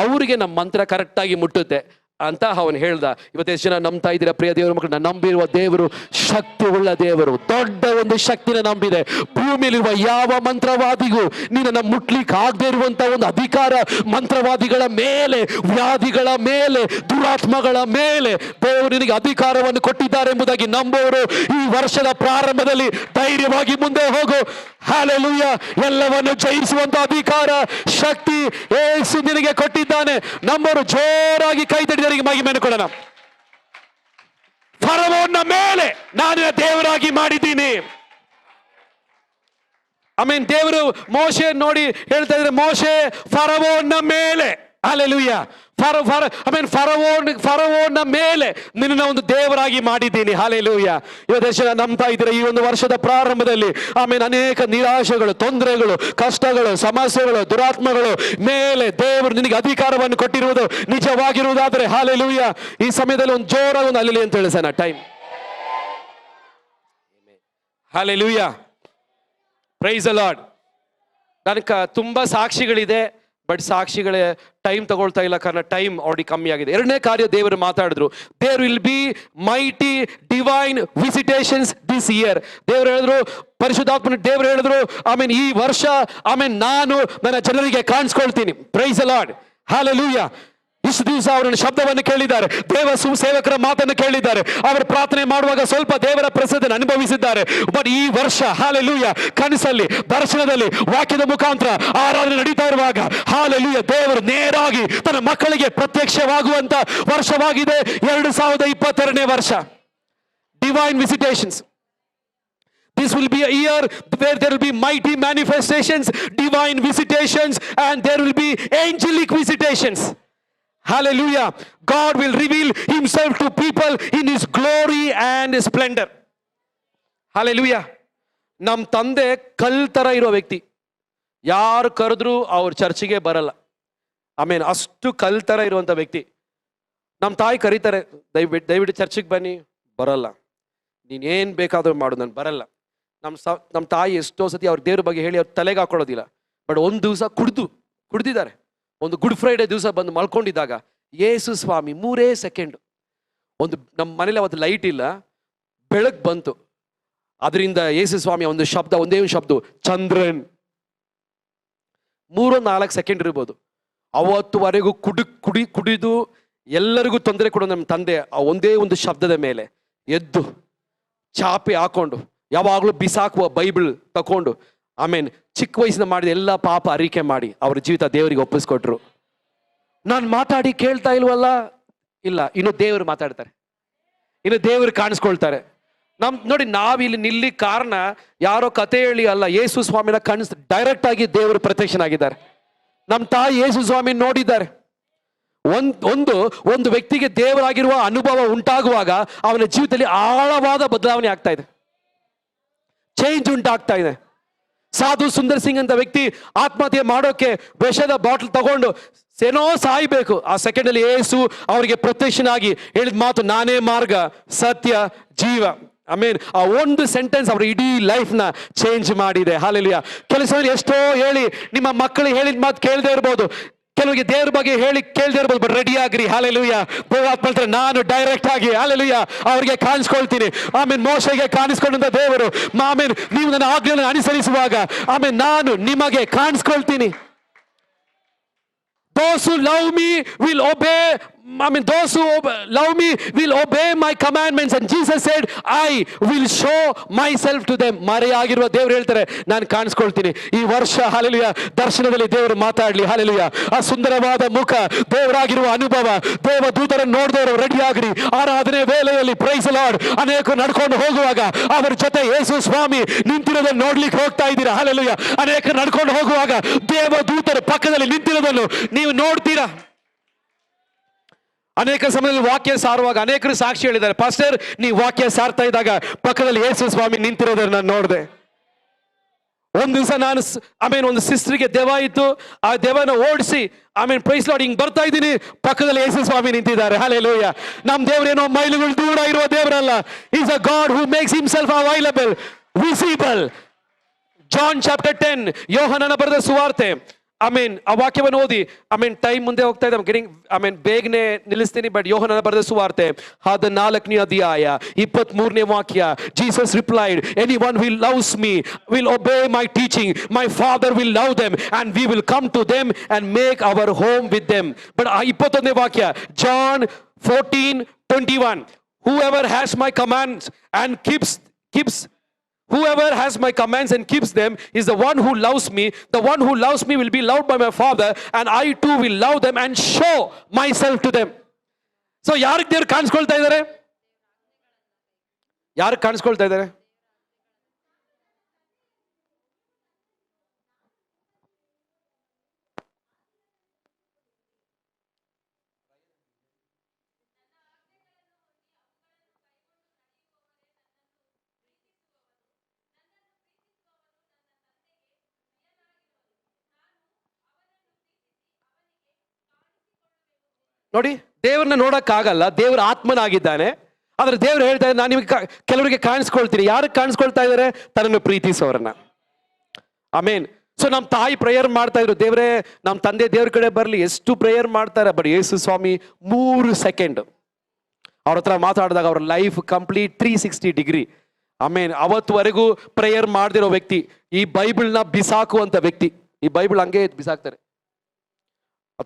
ಅವರಿಗೆ ನಮ್ಮ ಮಂತ್ರ ಕರೆಕ್ಟಾಗಿ ಮುಟ್ಟುತ್ತೆ ಅಂತ ಅವನು ಹೇಳ್ದ. ಇವತ್ತು ಎಷ್ಟು ಜನ ನಂಬ್ತಾ ಇದ್ದೀರಾ ಪ್ರಿಯ ದೇವರ ಮಕ್ಕಳು? ನಾನು ನಂಬಿರುವ ದೇವರು ಶಕ್ತಿ ಉಳ್ಳ ದೇವರು, ದೊಡ್ಡ ಒಂದು ಶಕ್ತಿನ ನಂಬಿದೆ. ಭೂಮಿಯಲ್ಲಿರುವ ಯಾವ ಮಂತ್ರವಾದಿಗೂ ನೀನನ್ನು ಮುಟ್ಲಿಕ್ಕೆ ಆಗದೆ ಇರುವಂತ ಒಂದು ಅಧಿಕಾರ ಮಂತ್ರವಾದಿಗಳ ಮೇಲೆ, ವ್ಯಾಧಿಗಳ ಮೇಲೆ, ದುರಾತ್ಮಗಳ ಮೇಲೆ ದೇವರು ನಿನಗೆ ಅಧಿಕಾರವನ್ನು ಕೊಟ್ಟಿದ್ದಾರೆ ಎಂಬುದಾಗಿ ನಂಬೋರು ಈ ವರ್ಷದ ಪ್ರಾರಂಭದಲ್ಲಿ ಧೈರ್ಯವಾಗಿ ಮುಂದೆ ಹೋಗು. ಹಲ್ಲೆಲೂಯಾ! ಎಲ್ಲವನ್ನು ಜಯಿಸುವಂತ ಅಧಿಕಾರ, ಶಕ್ತಿ ಯೇಸು ನಿನಗೆ ಕೊಟ್ಟಿದ್ದಾನೆ. ನಂಬೋರು ಜೋರಾಗಿ ಕೈ ತಟ್ಟಿದವರಿಗೆ ಮಹಿಮೆಯನ್ನು ಕೊಡೋಣ. ಫರೋವನ ಮೇಲೆ ನಾನು ದೇವರಾಗಿ ಮಾಡಿದ್ದೀನಿ. ಆಮೇನ್. ದೇವರು ಮೋಶೆ ನೋಡಿ ಹೇಳ್ತಾ ಇದ್ರೆ, ಮೋಶೆ ಫರೋವನ ಮೇಲೆ, ಹಲ್ಲೆಲೂಯಾ, ಫರೋವನ ಮೇಲೆ ನಿನ್ನ ಒಂದು ದೇವರಾಗಿ ಮಾಡಿದ್ದೀನಿ. ಹಲ್ಲೆಲೂಯಾ. ಇವತ್ತು ನಂಬ್ತಾ ಇದ್ದೀರಾ ಈ ಒಂದು ವರ್ಷದ ಪ್ರಾರಂಭದಲ್ಲಿ ಆಮೇಲೆ ಅನೇಕ ನಿರಾಶೆಗಳು, ತೊಂದರೆಗಳು, ಕಷ್ಟಗಳು, ಸಮಸ್ಯೆಗಳು, ದುರಾತ್ಮಗಳು ಮೇಲೆ ದೇವರು ನಿನಗೆ ಅಧಿಕಾರವನ್ನು ಕೊಟ್ಟಿರುವುದು ನಿಜವಾಗಿರುವುದಾದ್ರೆ ಹಲ್ಲೆಲೂಯಾ, ಈ ಸಮಯದಲ್ಲಿ ಒಂದು ಜೋರಾಗಿ ಒಂದು ಹಲ್ಲೆಲೂಯಾ ಅಂತ ಹೇಳಿಸೋಣ. Time. Hallelujah, praise the Lord. ನನಗೆ ತುಂಬಾ ಸಾಕ್ಷಿಗಳಿದೆ, ಬಟ್ ಸಾಕ್ಷಿಗಳೇ ಟೈಮ್ ತಗೊಳ್ತಾ ಇಲ್ಲ, ಕಾರಣ ಟೈಮ್ ಆಲ್ರೆಡಿ ಕಮ್ಮಿ ಆಗಿದೆ. ಎರಡನೇ ಕಾರ್ಯ ದೇವರು ಮಾತಾಡಿದ್ರು, there will be mighty divine visitations this year. ದೇವರು ಹೇಳಿದ್ರು, ಪರಿಶುದ್ಧಾತ್ಮನ ದೇವರು ಹೇಳಿದ್ರು, ಆಮೇನ್ ಈ ವರ್ಷ ಆಮೇನ್ ನಾನು ನನ್ನ ಜನರಿಗೆ ಕಾಣಿಸ್ಕೊಳ್ತೀನಿ. Praise the Lord, hallelujah. ಇಷ್ಟು ದಿವಸ ಅವರ ಶಬ್ದವನ್ನು ಕೇಳಿದ್ದಾರೆ, ದೇವ ಸೇವಕರ ಮಾತನ್ನು ಕೇಳಿದ್ದಾರೆ, ಅವರು ಪ್ರಾರ್ಥನೆ ಮಾಡುವಾಗ ಸ್ವಲ್ಪ ದೇವರ ಪ್ರಸಾದವನ್ನು ಅನುಭವಿಸಿದ್ದಾರೆ. ಬಟ್ ಈ ವರ್ಷ ಹಲ್ಲೆಲೂಯಾ, ಕನಸಲ್ಲಿ, ದರ್ಶನದಲ್ಲಿ, ವಾಕ್ಯದ ಮುಖಾಂತರ ಆರಾಧನೆ ನಡೀತಾ ಇರುವಾಗ ಹಲ್ಲೆಲೂಯಾ, ದೇವರು ನೇರಾಗಿ ತನ್ನ ಮಕ್ಕಳಿಗೆ ಪ್ರತ್ಯಕ್ಷವಾಗುವಂತ ವರ್ಷವಾಗಿದೆ 2022ನೇ ವರ್ಷ. Divine ವಿಸಿಟೇಷನ್ಸ್. This will be a year where there will be mighty manifestations, divine visitations, and there will be angelic visitations. Hallelujah. God will reveal himself to people in his glory and splendor. Hallelujah. ನಮ್ಮ ತಂದೆ ಕಲ್ ತರ ಇರೋ ವ್ಯಕ್ತಿ, ಯಾರು ಕರೆದ್ರು ಅವ್ರ ಚರ್ಚಿಗೆ ಬರಲ್ಲ. ಆಮೇಲೆ ಅಷ್ಟು ಕಲ್ ತರ ಇರುವಂತ ವ್ಯಕ್ತಿ. ನಮ್ಮ ತಾಯಿ ಕರೀತಾರೆ, ದಯವಿಟ್ಟು ಚರ್ಚಿಗೆ ಬನ್ನಿ, ಬರಲ್ಲ. ನೀನೇನ್ ಬೇಕಾದ್ರೂ ಮಾಡು, ನಾನು ಬರಲ್ಲ. ನಮ್ಮ ತಾಯಿ ಎಷ್ಟೋ ಸತಿ ಅವ್ರ ದೇವ್ರ ಬಗ್ಗೆ ಹೇಳಿ ಅವ್ರ ತಲೆಗೆ ಹಾಕೊಳ್ಳೋದಿಲ್ಲ. ಬಟ್ ಒಂದು ದಿವಸ ಕುಡ್ದಿದ್ದಾರೆ. ಒಂದು ಗುಡ್ ಫ್ರೈಡೆ ದಿವಸ ಬಂದು ಮಲ್ಕೊಂಡಿದ್ದಾಗ ಯೇಸು ಸ್ವಾಮಿ 3 ಸೆಕೆಂಡ್ ಒಂದು, ನಮ್ಮ ಮನೇಲಿ ಅವತ್ತು ಲೈಟ್ ಇಲ್ಲ, ಬೆಳಕು ಬಂತು, ಅದರಿಂದ ಯೇಸು ಸ್ವಾಮಿ ಒಂದು ಶಬ್ದ, ಒಂದೇ ಒಂದು ಶಬ್ದ, ಚಂದ್ರನ್. 3-4 ಸೆಕೆಂಡ್ ಇರ್ಬೋದು. ಅವತ್ತುವರೆಗೂ ಕುಡಿದು ಎಲ್ಲರಿಗೂ ತೊಂದರೆ ಕೊಡೋ ನಮ್ಮ ತಂದೆ ಆ ಒಂದೇ ಒಂದು ಶಬ್ದದ ಮೇಲೆ ಎದ್ದು ಚಾಪೆ ಹಾಕೊಂಡು, ಯಾವಾಗಲೂ ಬಿಸಾಕುವ ಬೈಬಲ್ ತಕೊಂಡು, ಆಮೇಲೆ ಚಿಕ್ಕ ವಯಸ್ಸಿನ ಮಾಡಿದ ಎಲ್ಲ ಪಾಪ ಅರಿಕೆ ಮಾಡಿ ಅವ್ರ ಜೀವಿತ ದೇವರಿಗೆ ಒಪ್ಪಿಸ್ಕೊಟ್ರು. ನಾನು ಮಾತಾಡಿ ಕೇಳ್ತಾ ಇಲ್ವಲ್ಲ, ಇಲ್ಲ, ಇನ್ನು ದೇವರು ಮಾತಾಡ್ತಾರೆ, ಇನ್ನು ದೇವರು ಕಾಣಿಸ್ಕೊಳ್ತಾರೆ. ನೋಡಿ, ನಾವಿಲ್ಲಿ ನಿಲ್ಲಿ ಕಾರಣ ಯಾರೋ ಕತೆ ಹೇಳಿ ಅಲ್ಲ, ಯೇಸು ಸ್ವಾಮಿನ ಡೈರೆಕ್ಟ್ ಆಗಿ ದೇವರು ಪ್ರತ್ಯಕ್ಷನಾಗಿದ್ದಾರೆ. ನಮ್ಮ ತಾಯಿ ಯೇಸು ಸ್ವಾಮಿ ನೋಡಿದ್ದಾರೆ. ಒಂದು ವ್ಯಕ್ತಿಗೆ ದೇವರಾಗಿರುವ ಅನುಭವ ಉಂಟಾಗುವಾಗ ಅವನ ಜೀವಿತದಲ್ಲಿ ಆಳವಾದ ಬದಲಾವಣೆ ಆಗ್ತಾ ಇದೆ, ಚೇಂಜ್ ಉಂಟಾಗ್ತಾ ಇದೆ. ಸಾಧು ಸುಂದರ್ ಸಿಂಗ್ ಅಂತ ವ್ಯಕ್ತಿ ಆತ್ಮಹತ್ಯೆ ಮಾಡೋಕೆ ವಿಷದ ಬಾಟಲ್ ತಗೊಂಡು ಏನೋ ಸಾಯ್ಬೇಕು. ಆ ಸೆಕೆಂಡ್ ಅಲ್ಲಿ ಯೇಸು ಅವರಿಗೆ ಪ್ರತ್ಯಕ್ಷನಾಗಿ ಹೇಳಿದ ಮಾತು, ನಾನೇ ಮಾರ್ಗ, ಸತ್ಯ, ಜೀವ. ಆಮೇಲೆ ಆ ಒಂದು ಸೆಂಟೆನ್ಸ್ ಅವರ ಇಡೀ ಲೈಫ್ ನ ಚೇಂಜ್ ಮಾಡಿದೆ. ಹಲ್ಲೆಲೂಯಾ. ಕೆಲಸ ಎಷ್ಟೋ ಹೇಳಿ ನಿಮ್ಮ ಮಕ್ಕಳಿಗೆ ಹೇಳಿದ ಮಾತು ಕೇಳದೆ ಇರ್ಬೋದು, ಕೆಲವರಿಗೆ ದೇವ್ರ ಬಗ್ಗೆ ಹೇಳಿ ಕೇಳದೆ ಇರ್ಬೋದು, ಬಟ್ ರೆಡಿ ಆಗ್ರಿ. ಹಲ್ಲೆಲೂಯಾ. ದೇವರಾತ್ಮ ನಾನು ಡೈರೆಕ್ಟ್ ಆಗಿ ಹಲ್ಲೆಲೂಯಾ ಅವರಿಗೆ ಕಾಣಿಸ್ಕೊಳ್ತೀನಿ. ಆಮೇಲೆ ಮೋಶೆಗೆ ಕಾಣಿಸ್ಕೊಂಡಂತ ದೇವರು, ಆಮೇಲೆ ನೀವು ನನ್ನ ಆಜ್ಞೆಯನ್ನು ಅನುಸರಿಸುವಾಗ ಆಮೇಲೆ ನಾನು ನಿಮಗೆ ಕಾಣಿಸ್ಕೊಳ್ತೀನಿ. Those who love me will obey. Those who love me will obey my commandments. And Jesus said, I will show myself to them. ಮರೆಯಾಗಿರುವ ದೇವರು ಹೇಳ್ತಾರೆ, ನಾನು ಕಾಣಿಸ್ಕೊಳ್ತೀನಿ ಈ ವರ್ಷ. ಹಲ್ಲೆಲೂಯಾ. ದರ್ಶನದಲ್ಲಿ ದೇವರು ಮಾತಾಡ್ಲಿ. ಹಲ್ಲೆಲೂಯಾ. ಆ ಸುಂದರವಾದ ಮುಖ, ದೇವರಾಗಿರುವ ಅನುಭವ, ದೇವ ದೂತರನ್ನು ನೋಡಿದವರು ರೆಡಿ ಆಗ್ರಿ. ಆರಾಧನೆ ವೇಳೆಯಲ್ಲಿ ಪ್ರೈಸ್ ದಿ ಲಾರ್ಡ್ ಅನೇಕರು ನಡ್ಕೊಂಡು ಹೋಗುವಾಗ ಅವರ ಜೊತೆ ಯೇಸು ಸ್ವಾಮಿ ನಿಂತಿರೋದನ್ನು ನೋಡ್ಲಿಕ್ಕೆ ಹೋಗ್ತಾ ಇದ್ದೀರಾ. ಹಲ್ಲೆಲೂಯಾ. ಅನೇಕರು ನಡ್ಕೊಂಡು ಹೋಗುವಾಗ ದೇವ ದೂತರು ಪಕ್ಕದಲ್ಲಿ ನಿಂತಿರೋದನ್ನು ನೀವು ನೋಡ್ತೀರಾ. ಅನೇಕ ಸಮಯದಲ್ಲಿ ವಾಕ್ಯ ಸಾರುವಾಗ ಅನೇಕರು ಸಾಕ್ಷಿ ಹೇಳಿದ್ದಾರೆ, ಪಾಸ್ಟರ್ ನೀವು ವಾಕ್ಯ ಸಾರ್ತಾ ಇದ್ದಾಗ ಪಕ್ಕದಲ್ಲಿ ಯೇಸು ಸ್ವಾಮಿ ನಿಂತಿರೋದನ್ನ ನಾನು ನೋಡಿದೆ. ಒಂದು ದಿವಸ ನಾನು ಒಂದು ಸಿಸ್ಟರ್ಗೆ ದೆವ್ವ ಇತ್ತು, ಆ ದೆವ್ವನ ಓಡಿಸಿ ಪ್ರೈಸ್ ಲಾರ್ಡ್ ಹಿಂಗ್ ಬರ್ತಾ ಇದ್ದೀನಿ, ಪಕ್ಕದಲ್ಲಿ ಯೇಸು ಸ್ವಾಮಿ ನಿಂತಿದ್ದಾರೆ. ಹಲ್ಲೆಲೂಯಾ. ನಮ್ಮ ದೇವರೇನೋ ಮೈಲುಗಳು ದೂರ ಇರುವ ದೇವರಲ್ಲ. Is a God who makes himself available, visible. John chapter 10, ಯೋಹನನ ಬರೆದ ಸುವಾರ್ತೆ. ಆ ವಾಕ್ಯವನ್ನು ಓದಿ. ಟೈಮ್ ಮುಂದೆ ಹೋಗ್ತಾ ಇದೆ, ಬೇಗನೆ ನಿಲ್ಲಿಸ್ತೀನಿ. ಬಟ್ ಯೋಹನನ ಬರೆದ ಸುವಾರ್ತೆ 14ನೇ ಅಧ್ಯಾಯ 23ನೇ ವಾಕ್ಯ. Jesus replied, anyone will loves me will obey my teaching, my Father will love them and we will come to them and make our home with them. But 21ನೇ ವಾಕ್ಯ, John 14:21, whoever has my commands and keeps whoever has my commands and keeps them is the one who loves me. The one who loves me will be loved by my Father, and I too will love them and show myself to them. So ಯಾರಿಗೆ ದೇವರು ಕಾಣಿಸ್ಕೊಳ್ತಾ ಇದ್ದಾರೆ? ಯಾರಿಗೆ ಕಾಣಿಸ್ಕೊಳ್ತಾ ಇದ್ದಾರೆ? ನೋಡಿ, ದೇವ್ರನ್ನ ನೋಡಕ್ಕಾಗಲ್ಲ, ದೇವ್ರ ಆತ್ಮನಾಗಿದ್ದಾನೆ. ಆದ್ರೆ ದೇವ್ರು ಹೇಳ್ತಾ ಇದ್ದಾರೆ, ನಾನು ನಿಮಗೆ ಕೆಲವರಿಗೆ ಕಾಣಿಸ್ಕೊಳ್ತೀನಿ. ಯಾರಿಗೆ ಕಾಣಿಸ್ಕೊಳ್ತಾ ಇದ್ದಾರೆ? ತನ್ನನ್ನು ಪ್ರೀತಿಸೋರನ್ನ. ಸೊ ನಮ್ಮ ತಾಯಿ ಪ್ರೇಯರ್ ಮಾಡ್ತಾ ಇದ್ರು, ದೇವ್ರೇ ನಮ್ಮ ತಂದೆ ದೇವ್ರ ಕಡೆ ಬರಲಿ. ಎಷ್ಟು ಪ್ರೇಯರ್ ಮಾಡ್ತಾರೆ. ಬಟ್ ಯೇಸು ಸ್ವಾಮಿ 3 ಸೆಕೆಂಡ್ ಅವ್ರ ಹತ್ರ ಮಾತಾಡಿದಾಗ ಅವ್ರ ಲೈಫ್ ಕಂಪ್ಲೀಟ್ 360 ಡಿಗ್ರಿ. ಅವತ್ತುವರೆಗೂ ಪ್ರೇಯರ್ ಮಾಡ್ದಿರೋ ವ್ಯಕ್ತಿ, ಈ ಬೈಬಲ್ನ ಬಿಸಾಕುವಂತ ವ್ಯಕ್ತಿ, ಈ ಬೈಬಲ್ ಹಂಗೆ ಬಿಸಾಕ್ತಾರೆ.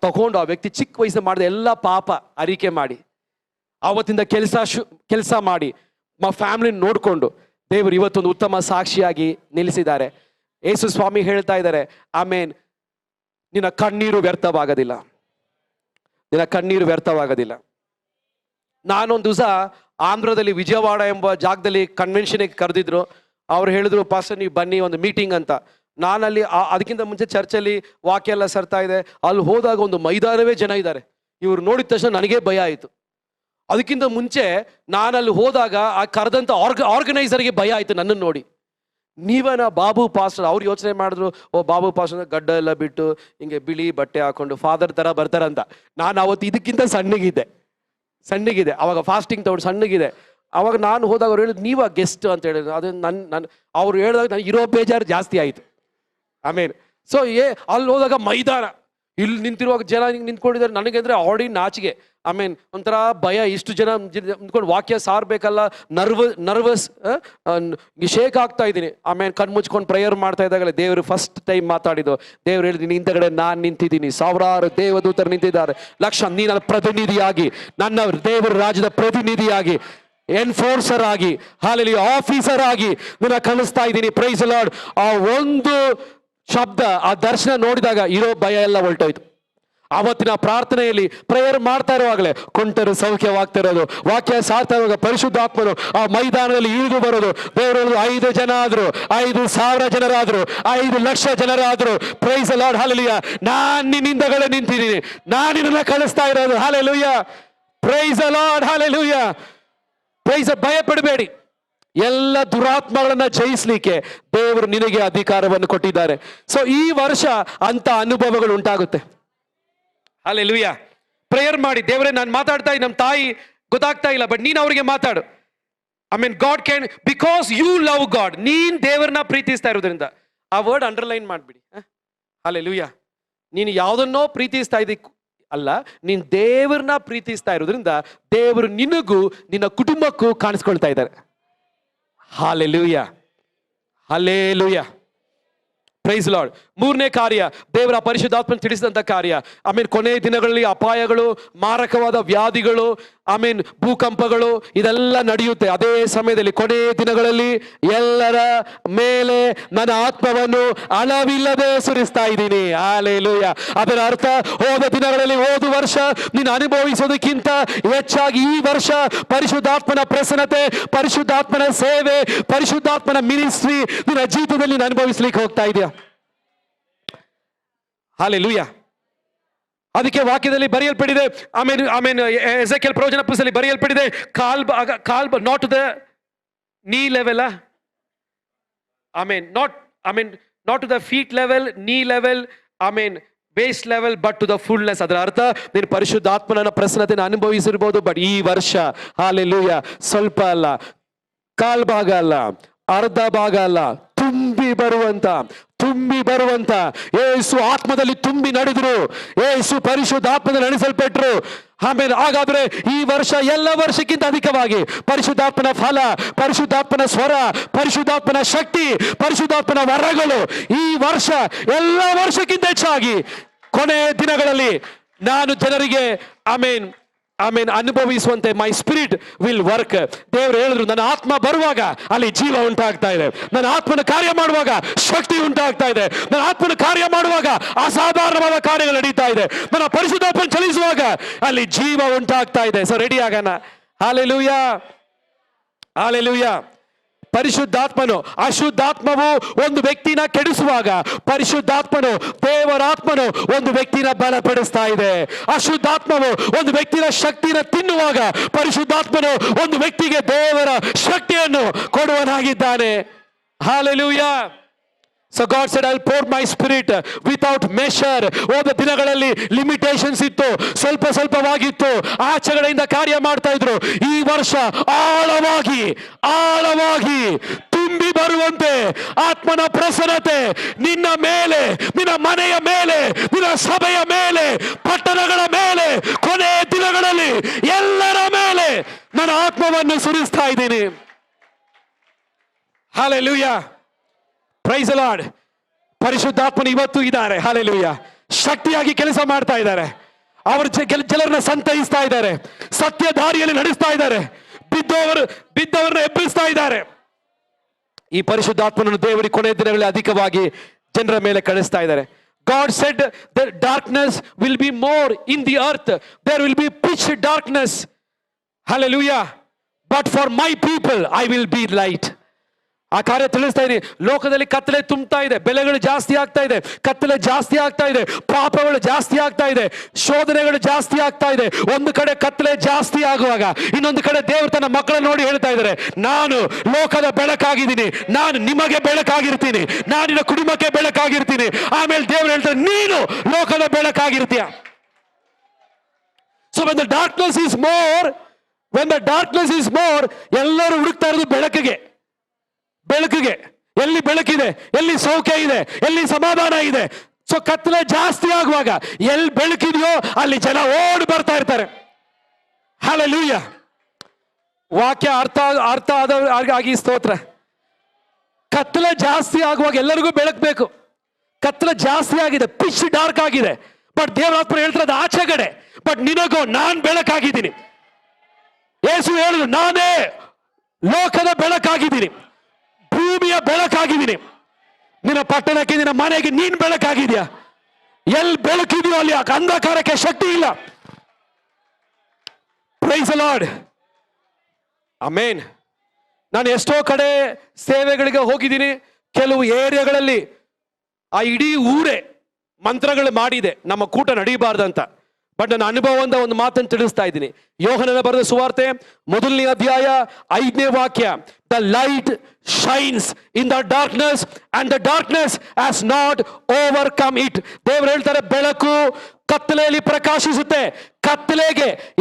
ತಗೊಂಡು ಆ ವ್ಯಕ್ತಿ ಚಿಕ್ಕ ವಯಸ್ಸಿನ ಮಾಡಿದ ಎಲ್ಲ ಪಾಪ ಅರಿಕೆ ಮಾಡಿ, ಆವತ್ತಿಂದ ಕೆಲಸ ಮಾಡಿ, ಫ್ಯಾಮಿಲಿ ನೋಡಿಕೊಂಡು ದೇವರು ಇವತ್ತೊಂದು ಉತ್ತಮ ಸಾಕ್ಷಿಯಾಗಿ ನಿಲ್ಲಿಸಿದ್ದಾರೆ. ಯೇಸು ಸ್ವಾಮಿ ಹೇಳ್ತಾ ಇದ್ದಾರೆ, ನಿನ್ನ ಕಣ್ಣೀರು ವ್ಯರ್ಥವಾಗೋದಿಲ್ಲ, ನಿನ್ನ ಕಣ್ಣೀರು ವ್ಯರ್ಥವಾಗೋದಿಲ್ಲ. ನಾನೊಂದು ದಿವಸ ಆಂಧ್ರದಲ್ಲಿ ವಿಜಯವಾಡ ಎಂಬ ಜಾಗದಲ್ಲಿ ಕನ್ವೆನ್ಷನ್ಗೆ ಕರೆದಿದ್ರು. ಅವ್ರು ಹೇಳಿದ್ರು, ಪಾಸ್ಟರ್ ನೀವು ಬನ್ನಿ ಒಂದು ಮೀಟಿಂಗ್ ಅಂತ. ನಾನಲ್ಲಿ ಅದಕ್ಕಿಂತ ಮುಂಚೆ ಚರ್ಚಲ್ಲಿ ವಾಕ್ಯ ಎಲ್ಲ ಸರ್ತಾ ಇದೆ. ಅಲ್ಲಿ ಹೋದಾಗ ಒಂದು ಮೈದಾನವೇ ಜನ ಇದ್ದಾರೆ. ಇವ್ರು ನೋಡಿದ ತಕ್ಷಣ ನನಗೇ ಭಯ ಆಯಿತು. ಅದಕ್ಕಿಂತ ಮುಂಚೆ ನಾನಲ್ಲಿ ಹೋದಾಗ ಆ ಕರೆದಂಥ ಆರ್ಗನೈಸರ್ಗೆ ಭಯ ಆಯಿತು ನನ್ನನ್ನು ನೋಡಿ. ನೀವೇನ ಬಾಬು ಪಾಸ್ಟರ್? ಅವ್ರು ಯೋಚನೆ ಮಾಡಿದ್ರು, ಓ ಬಾಬು ಪಾಸ್ಟರ್ ಗಡ್ಡ ಎಲ್ಲ ಬಿಟ್ಟು ಹಿಂಗೆ ಬಿಳಿ ಬಟ್ಟೆ ಹಾಕೊಂಡು ಫಾದರ್ ಥರ ಬರ್ತಾರಂತ. ನಾನು ಅವತ್ತು ಇದಕ್ಕಿಂತ ಸಣ್ಣಗಿದೆ ಅವಾಗ ಫಾಸ್ಟಿಂಗ್ ತಗೊಂಡು ಸಣ್ಣಗಿದೆ. ಅವಾಗ ನಾನು ಹೋದಾಗ ಅವ್ರು ಹೇಳಿದ್ರು, ನೀವಾ ಗೆಸ್ಟ್ ಅಂತ ಹೇಳಿದ್ರು. ಅದು ನನ್ನ ಅವ್ರು ಹೇಳಿದಾಗ ನನಗೆ ಇರೋ ಬೇಜಾರು ಜಾಸ್ತಿ ಆಯಿತು. ಸೊ ಅಲ್ಲಿ ಹೋದಾಗ ಮೈದಾನ, ಇಲ್ಲಿ ನಿಂತಿರುವಾಗ ಜನ ಹಿಂಗೆ ನಿಂತ್ಕೊಂಡಿದ್ದಾರೆ. ನನಗೆ ಅಂದರೆ ಆಲ್ರೆಡಿ ನಾಚಿಗೆ, ಒಂಥರ ಭಯ. ಇಷ್ಟು ಜನ ನಿಂತ್ಕೊಂಡು ವಾಕ್ಯ ಸಾರಬೇಕಲ್ಲ, ನರ್ವಸ್ ಶೇಕ್ ಆಗ್ತಾ ಇದ್ದೀನಿ. ಕಣ್ಮುಚ್ಕೊಂಡು ಪ್ರೇಯರ್ ಮಾಡ್ತಾ ಇದ್ದಾಗಲೇ ದೇವರು ಫಸ್ಟ್ ಟೈಮ್ ಮಾತಾಡಿದ್ದು. ದೇವ್ರು ಹೇಳಿದ್ದೀನಿ, ಇಂಥಗಡೆ ನಾನು ನಿಂತಿದ್ದೀನಿ, ಸಾವಿರಾರು ದೇವದೂತರು ನಿಂತಿದ್ದಾರೆ, ಲಕ್ಷ. ನೀ ನನ್ನ ಪ್ರತಿನಿಧಿಯಾಗಿ, ನನ್ನ ದೇವರ ರಾಜ್ಯದ ಪ್ರತಿನಿಧಿಯಾಗಿ, ಎನ್ಫೋರ್ಸರ್ ಆಗಿ, ಹಾಲೆಲೂಯಾ, ಆಫೀಸರ್ ಆಗಿ ನಿನ್ನ ಕಳಿಸ್ತಾ ಇದ್ದೀನಿ. Praise Lord. ಆ ಒಂದು ಶಬ್ದ, ಆ ದರ್ಶನ ನೋಡಿದಾಗ ಇರೋ ಭಯ ಎಲ್ಲ ಹೊರಟೋಯ್ತು. ಆವತ್ತಿನ ಪ್ರಾರ್ಥನೆಯಲ್ಲಿ ಪ್ರೇಯರ್ ಮಾಡ್ತಾ ಇರುವಾಗಲೇ ಕೊಂಟರು ಸೌಖ್ಯವಾಗ್ತಿರೋದು, ವಾಕ್ಯ ಸಾರ್ತಾ ಇರುವಾಗ ಪರಿಶುದ್ಧಾತ್ಮನು ಆ ಮೈದಾನದಲ್ಲಿ ಇಳಿದು ಬರೋದು. ದೇವರು 5 ಜನ ಆದ್ರು, 5,000 ಜನರಾದ್ರು, 5 ಲಕ್ಷ ಜನರಾದ್ರು. Praise Lord, hallelujah. ನಾನು ನಿನ್ನಿಂದಗಳೇ ನಿಂತಿದ್ದೀನಿ, ನಾನು ನಿನ್ನ ಕಳಿಸ್ತಾ ಇರೋದು. Hallelujah, praise Lord, hallelujah. Praise. ಭಯ ಪಡಬೇಡಿ. ಎಲ್ಲ ದುರಾತ್ಮಗಳನ್ನ ಜಯಿಸ್ಲಿಕ್ಕೆ ದೇವರು ನಿನಗೆ ಅಧಿಕಾರವನ್ನು ಕೊಟ್ಟಿದ್ದಾರೆ. ಸೊ ಈ ವರ್ಷ ಅಂತ ಅನುಭವಗಳು ಉಂಟಾಗುತ್ತೆ. ಹಲ್ಲೆಲೂಯಾ. ಪ್ರೇಯರ್ ಮಾಡಿ, ದೇವರೇ ನಾನು ಮಾತಾಡ್ತಾ ಇದ್ದೀನಿ, ನಮ್ಮ ತಾಯಿ ಗೊತ್ತಾಗ್ತಾ ಇಲ್ಲ, ಬಟ್ ನೀನು ಅವ್ರಿಗೆ ಮಾತಾಡು. God can, because you love God. ನೀನ್ ದೇವರನ್ನ ಪ್ರೀತಿಸ್ತಾ ಇರೋದ್ರಿಂದ. ಆ ವರ್ಡ್ ಅಂಡರ್ಲೈನ್ ಮಾಡ್ಬಿಡಿ. ಹಲ್ಲೆಲೂಯಾ. ನೀನು ಯಾವುದನ್ನೋ ಪ್ರೀತಿಸ್ತಾ ಇದ್ದಿ ಅಲ್ಲ, ನೀನ್ ದೇವರನ್ನ ಪ್ರೀತಿಸ್ತಾ ಇರೋದ್ರಿಂದ ದೇವರು ನಿನಗೂ ನಿನ್ನ ಕುಟುಂಬಕ್ಕೂ ಕಾಣಿಸ್ಕೊಳ್ತಾ ಇದ್ದಾರೆ. Hallelujah, hallelujah. Praise Lord. 3ನೇ ಕಾರ್ಯ, ದೇವರ ಪರಿಶುದ್ಧಾತ್ಮನ ತಿಳಿಸಿದಂಥ ಕಾರ್ಯ. ಕೊನೆ ದಿನಗಳಲ್ಲಿ ಅಪಾಯಗಳು, ಮಾರಕವಾದ ವ್ಯಾಧಿಗಳು, ಭೂಕಂಪಗಳು ಇದೆಲ್ಲ ನಡೆಯುತ್ತೆ. ಅದೇ ಸಮಯದಲ್ಲಿ ಕೊನೆ ದಿನಗಳಲ್ಲಿ ಎಲ್ಲರ ಮೇಲೆ ನನ್ನ ಆತ್ಮವನ್ನು ಅಳವಿಲ್ಲದೆ ಸುರಿಸ್ತಾ ಇದ್ದೀನಿ. ಹಲ್ಲೆಲೂಯಾ. ಅದರ ಅರ್ಥ, ಹೋದ ದಿನಗಳಲ್ಲಿ, ಹೋದ ವರ್ಷ ನೀನು ಅನುಭವಿಸೋದಕ್ಕಿಂತ ಹೆಚ್ಚಾಗಿ ಈ ವರ್ಷ ಪರಿಶುದ್ಧಾತ್ಮನ ಪ್ರಸನ್ನತೆ, ಪರಿಶುದ್ಧಾತ್ಮನ ಸೇವೆ, ಪರಿಶುದ್ಧಾತ್ಮನ ಮಿನಿಸ್ಟ್ರಿ ನಿನ್ನ ಜೀವಿತದಲ್ಲಿ ನೀನು ಅನುಭವಿಸ್ಲಿಕ್ಕೆ ಹೋಗ್ತಾ ಇದೆಯಾ? ಹಲ್ಲೆಲೂಯಾ. ಅದಕ್ಕೆ ವಾಕ್ಯದಲ್ಲಿ ಬರೆಯಲ್ಪಟ್ಟಿದೆ. ಎಜೆಕಿಯೇಲ್ ಪ್ರವಚನ ಪುಸ್ತಕದಲ್ಲಿ ಬರೆಯಲ್ಪಟ್ಟಿದೆ, ಕಾಲ್ not the knee level, not not to the feet level, knee level, base level, but to the fullness. ಅದರ ಅರ್ಥ ನೀನು ಪರಿಶುದ್ಧಾತ್ಮನ ಪ್ರಸನ್ನತೆಯನ್ನು ಅನುಭವಿಸಿರ್ಬೋದು, ಬಟ್ ಈ ವರ್ಷ ಹಾಲೆಲೂಯ ಸ್ವಲ್ಪ ಅಲ್ಲ, ಕಾಲ್ ಭಾಗ ಅಲ್ಲ, ಅರ್ಧ ಭಾಗ ಅಲ್ಲ, ತುಂಬಿ ಬರುವಂತ ಯೇಸು ಆತ್ಮದಲ್ಲಿ ತುಂಬಿ ನಡೆದ್ರು, ಯೇಸು ಪರಿಶುದ್ಧಾತ್ಮದಲ್ಲಿ ನಡೆಸಲ್ಪಟ್ರು. ಹಾಗಾದ್ರೆ ಈ ವರ್ಷ ಎಲ್ಲ ವರ್ಷಕ್ಕಿಂತ ಅಧಿಕವಾಗಿ ಪರಿಶುದ್ಧಾತ್ಮನ ಫಲ, ಪರಿಶುದ್ಧಾತ್ಮನ ಸ್ವರ, ಪರಿಶುದ್ಧಾತ್ಮನ ಶಕ್ತಿ, ಪರಿಶುದ್ಧಾತ್ಮನ ವರಗಳು ಈ ವರ್ಷ ಎಲ್ಲ ವರ್ಷಕ್ಕಿಂತ ಹೆಚ್ಚಾಗಿ ಕೊನೆ ದಿನಗಳಲ್ಲಿ ನಾನು ಜನರಿಗೆ ಅನುಭವಿಸುವಂತೆ ಮೈ ಸ್ಪಿರಿಟ್ ವಿಲ್ ವರ್ಕ್. ದೇವರು ಹೇಳಿದ್ರು, ನನ್ನ ಆತ್ಮ ಬರುವಾಗ ಅಲ್ಲಿ ಜೀವ ಉಂಟಾಗ್ತಾ ಇದೆ, ನನ್ನ ಆತ್ಮನ ಕಾರ್ಯ ಮಾಡುವಾಗ ಶಕ್ತಿ ಉಂಟಾಗ್ತಾ ಇದೆ, ನನ್ನ ಆತ್ಮನ ಕಾರ್ಯ ಮಾಡುವಾಗ ಅಸಾಧಾರಣವಾದ ಕಾರ್ಯಗಳು ನಡೀತಾ ಇದೆ, ನನ್ನ ಪರಿಶುದ್ಧಾತ್ಮ ಚಲಿಸುವಾಗ ಅಲ್ಲಿ ಜೀವ ಉಂಟಾಗ್ತಾ ಇದೆ. ಸೊ ರೆಡಿ ಆಗೋಣ. Hallelujah, hallelujah. ಪರಿಶುದ್ಧಾತ್ಮನು, ಅಶುದ್ಧಾತ್ಮವು ಒಂದು ವ್ಯಕ್ತಿನ ಕೆಡಿಸುವಾಗ ಪರಿಶುದ್ಧಾತ್ಮನು, ದೇವರಾತ್ಮನು ಒಂದು ವ್ಯಕ್ತಿನ ಬಲಪಡಿಸ್ತಾ ಇದೆ. ಅಶುದ್ಧಾತ್ಮವು ಒಂದು ವ್ಯಕ್ತಿನ ಶಕ್ತಿನ ತಿನ್ನುವಾಗ ಪರಿಶುದ್ಧಾತ್ಮನು ಒಂದು ವ್ಯಕ್ತಿಗೆ ದೇವರ ಶಕ್ತಿಯನ್ನು ಕೊಡುವನಾಗಿದ್ದಾನೆ. Hallelujah. So God said, I'll pour my spirit without measure. ಹೋದ ದಿನಗಳಲ್ಲಿ ಲಿಮಿಟೇಷನ್ಸ್ ಇತ್ತು, ಸ್ವಲ್ಪವಾಗಿತ್ತು, ಆಚೆಗಳಿಂದ ಕಾರ್ಯ ಮಾಡ್ತಾ ಇದ್ರು. ಈ ವರ್ಷ ಆಳವಾಗಿ ತುಂಬಿ ಬರುವಂತೆ ಆತ್ಮನ ಪ್ರಸನ್ನತೆ ನಿನ್ನ ಮೇಲೆ, ನಿನ್ನ ಮನೆಯ ಮೇಲೆ, ನಿನ್ನ ಸಭೆಯ ಮೇಲೆ, ಪಟ್ಟಣಗಳ ಮೇಲೆ, ಕೊನೆ ದಿನಗಳಲ್ಲಿ ಎಲ್ಲರ ಮೇಲೆ ನನ್ನ ಆತ್ಮವನ್ನು ಸುರಿಸ್ತಾ ಇದ್ದೀನಿ. Hallelujah. Praise the Lord. ಪರಿಶುದ್ಧಾತ್ಮನು ಇವತ್ತು ಇದ್ದಾರೆ. ಹಾಲೆಲೂಯಾ. ಶಕ್ತಿಯಾಗಿ ಕೆಲಸ ಮಾಡ್ತಾ ಇದ್ದಾರೆ. ಅವರು ಜನರನ್ನ ಸಂತೈಸ್ತಾ ಇದ್ದಾರೆ, ಸತ್ಯ ದಾರಿಯಲ್ಲಿ ನಡೆಸ್ತಾ ಇದ್ದಾರೆ, ಬಿದ್ದವರನ್ನ ಎಬ್ಬಿಸ್ತಾ ಇದ್ದಾರೆ. ಈ ಪರಿಶುದ್ಧಾತ್ಮನನ್ನು ದೇವರಿಗೆ ಕೊನೆಯ ದಿನಗಳಲ್ಲಿ ಅಧಿಕವಾಗಿ ಜನರ ಮೇಲೆ ಕಳಿಸ್ತಾ ಇದ್ದಾರೆ. God said the darkness will be more in the earth. There will be pitch darkness. Hallelujah. But for my people I will be light. ಆ ಕಾರ್ಯ ತಿಳಿಸ್ತಾ ಇದೀನಿ. ಲೋಕದಲ್ಲಿ ಕತ್ತಲೆ ತುಂಬ್ತಾ ಇದೆ, ಬೆಲೆಗಳು ಜಾಸ್ತಿ ಆಗ್ತಾ ಇದೆ, ಕತ್ತಲೆ ಜಾಸ್ತಿ ಆಗ್ತಾ ಇದೆ, ಪಾಪಗಳು ಜಾಸ್ತಿ ಆಗ್ತಾ ಇದೆ, ಶೋಧನೆಗಳು ಜಾಸ್ತಿ ಆಗ್ತಾ ಇದೆ. ಒಂದು ಕಡೆ ಕತ್ತಲೆ ಜಾಸ್ತಿ ಆಗುವಾಗ ಇನ್ನೊಂದು ಕಡೆ ದೇವರು ತನ್ನ ಮಕ್ಕಳ ನೋಡಿ ಹೇಳ್ತಾ ಇದ್ದಾರೆ, ನಾನು ಲೋಕದ ಬೆಳಕಾಗಿದ್ದೀನಿ, ನಾನು ನಿಮಗೆ ಬೆಳಕಾಗಿರ್ತೀನಿ, ನಾನು ನಿನ್ನ ಕುಟುಂಬಕ್ಕೆ ಬೆಳಕಾಗಿರ್ತೀನಿ. ಆಮೇಲೆ ದೇವರು ಹೇಳ್ತಾರೆ, ನೀನು ಲೋಕದ ಬೆಳಕಾಗಿರ್ತೀಯ. So when the darkness is more, ಎಲ್ಲರೂ ಹುಡುಕ್ತಾ ಇರೋದು ಬೆಳಕಿಗೆ. ಎಲ್ಲಿ ಬೆಳಕಿದೆ, ಎಲ್ಲಿ ಸೌಖ್ಯ ಇದೆ, ಎಲ್ಲಿ ಸಮಾಧಾನ ಇದೆ. ಸೊ ಕತ್ತಲೆ ಜಾಸ್ತಿ ಆಗುವಾಗ ಎಲ್ಲಿ ಬೆಳಕಿದೆಯೋ ಅಲ್ಲಿ ಜನ ಓಡಿ ಬರ್ತಾ ಇರ್ತಾರೆ. ಹಲ್ಲೆಲೂಯಾ. ವಾಕ್ಯ ಅರ್ಥ ಆಗಿ ಸ್ತೋತ್ರ. ಕತ್ತಲೆ ಜಾಸ್ತಿ ಆಗುವಾಗ ಎಲ್ಲರಿಗೂ ಬೆಳಕಬೇಕು. ಕತ್ತಲೆ ಜಾಸ್ತಿ ಆಗಿದೆ, ಪಿಚ್ ಡಾರ್ಕ್ ಆಗಿದೆ. ಬಟ್ ದೇವರಾತ್ಮ ಹೇಳ್ತಿರೋದು ಆಚೆ ಕಡೆ, ಬಟ್ ನಿನಗೂ ನಾನ್ ಬೆಳಕಾಗಿದ್ದೀನಿ. ಯೇಸು ಹೇಳಿದ್ರು, ನಾನೇ ಲೋಕದ ಬೆಳಕಾಗಿದ್ದೀನಿ, ಭೂಮಿಯ ಬೆಳಕಾಗಿದ್ದೀನಿ. ನಿನ್ನ ಪಟ್ಟಣಕ್ಕೆ, ನಿನ್ನ ಮನೆಗೆ ನೀನ್ ಬೆಳಕಾಗಿದ್ಯಾ. ಎಲ್ಲಿ ಬೆಳಕಿದೆಯೋ ಅಲ್ಲಿ ಅಂಧಕಾರಕ್ಕೆ ಶಕ್ತಿ ಇಲ್ಲ. Praise the Lord. ಆಮೆನ್. ನಾನು ಎಷ್ಟೋ ಕಡೆ ಸೇವೆಗಳಿಗೆ ಹೋಗಿದ್ದೀನಿ. ಕೆಲವು ಏರಿಯಾಗಳಲ್ಲಿ ಆ ಇಡೀ ಊರೇ ಮಂತ್ರಗಳು ಮಾಡಿದೆ ನಮ್ಮ ಕೂಟ ನಡೀಬಾರ್ದಂತ. ಬಟ್ ನನ್ನ ಅನುಭವದಿಂದ ಒಂದು ಮಾತನ್ನು ತಿಳಿಸ್ತಾ ಇದ್ದೀನಿ. ಯೋಹನನ ಬರೆದ ಸುವಾರ್ತೆ 1ನೇ ಅಧ್ಯಾಯ 5ನೇ ವಾಕ್ಯ, the light shines in the darkness and the darkness has not overcome it. ದೇವರು ಹೇಳ್ತಾರೆ, ಬೆಳಕು ಕತ್ತಲೆಯಲ್ಲಿ ಪ್ರಕಾಶಿಸುತ್ತೆ.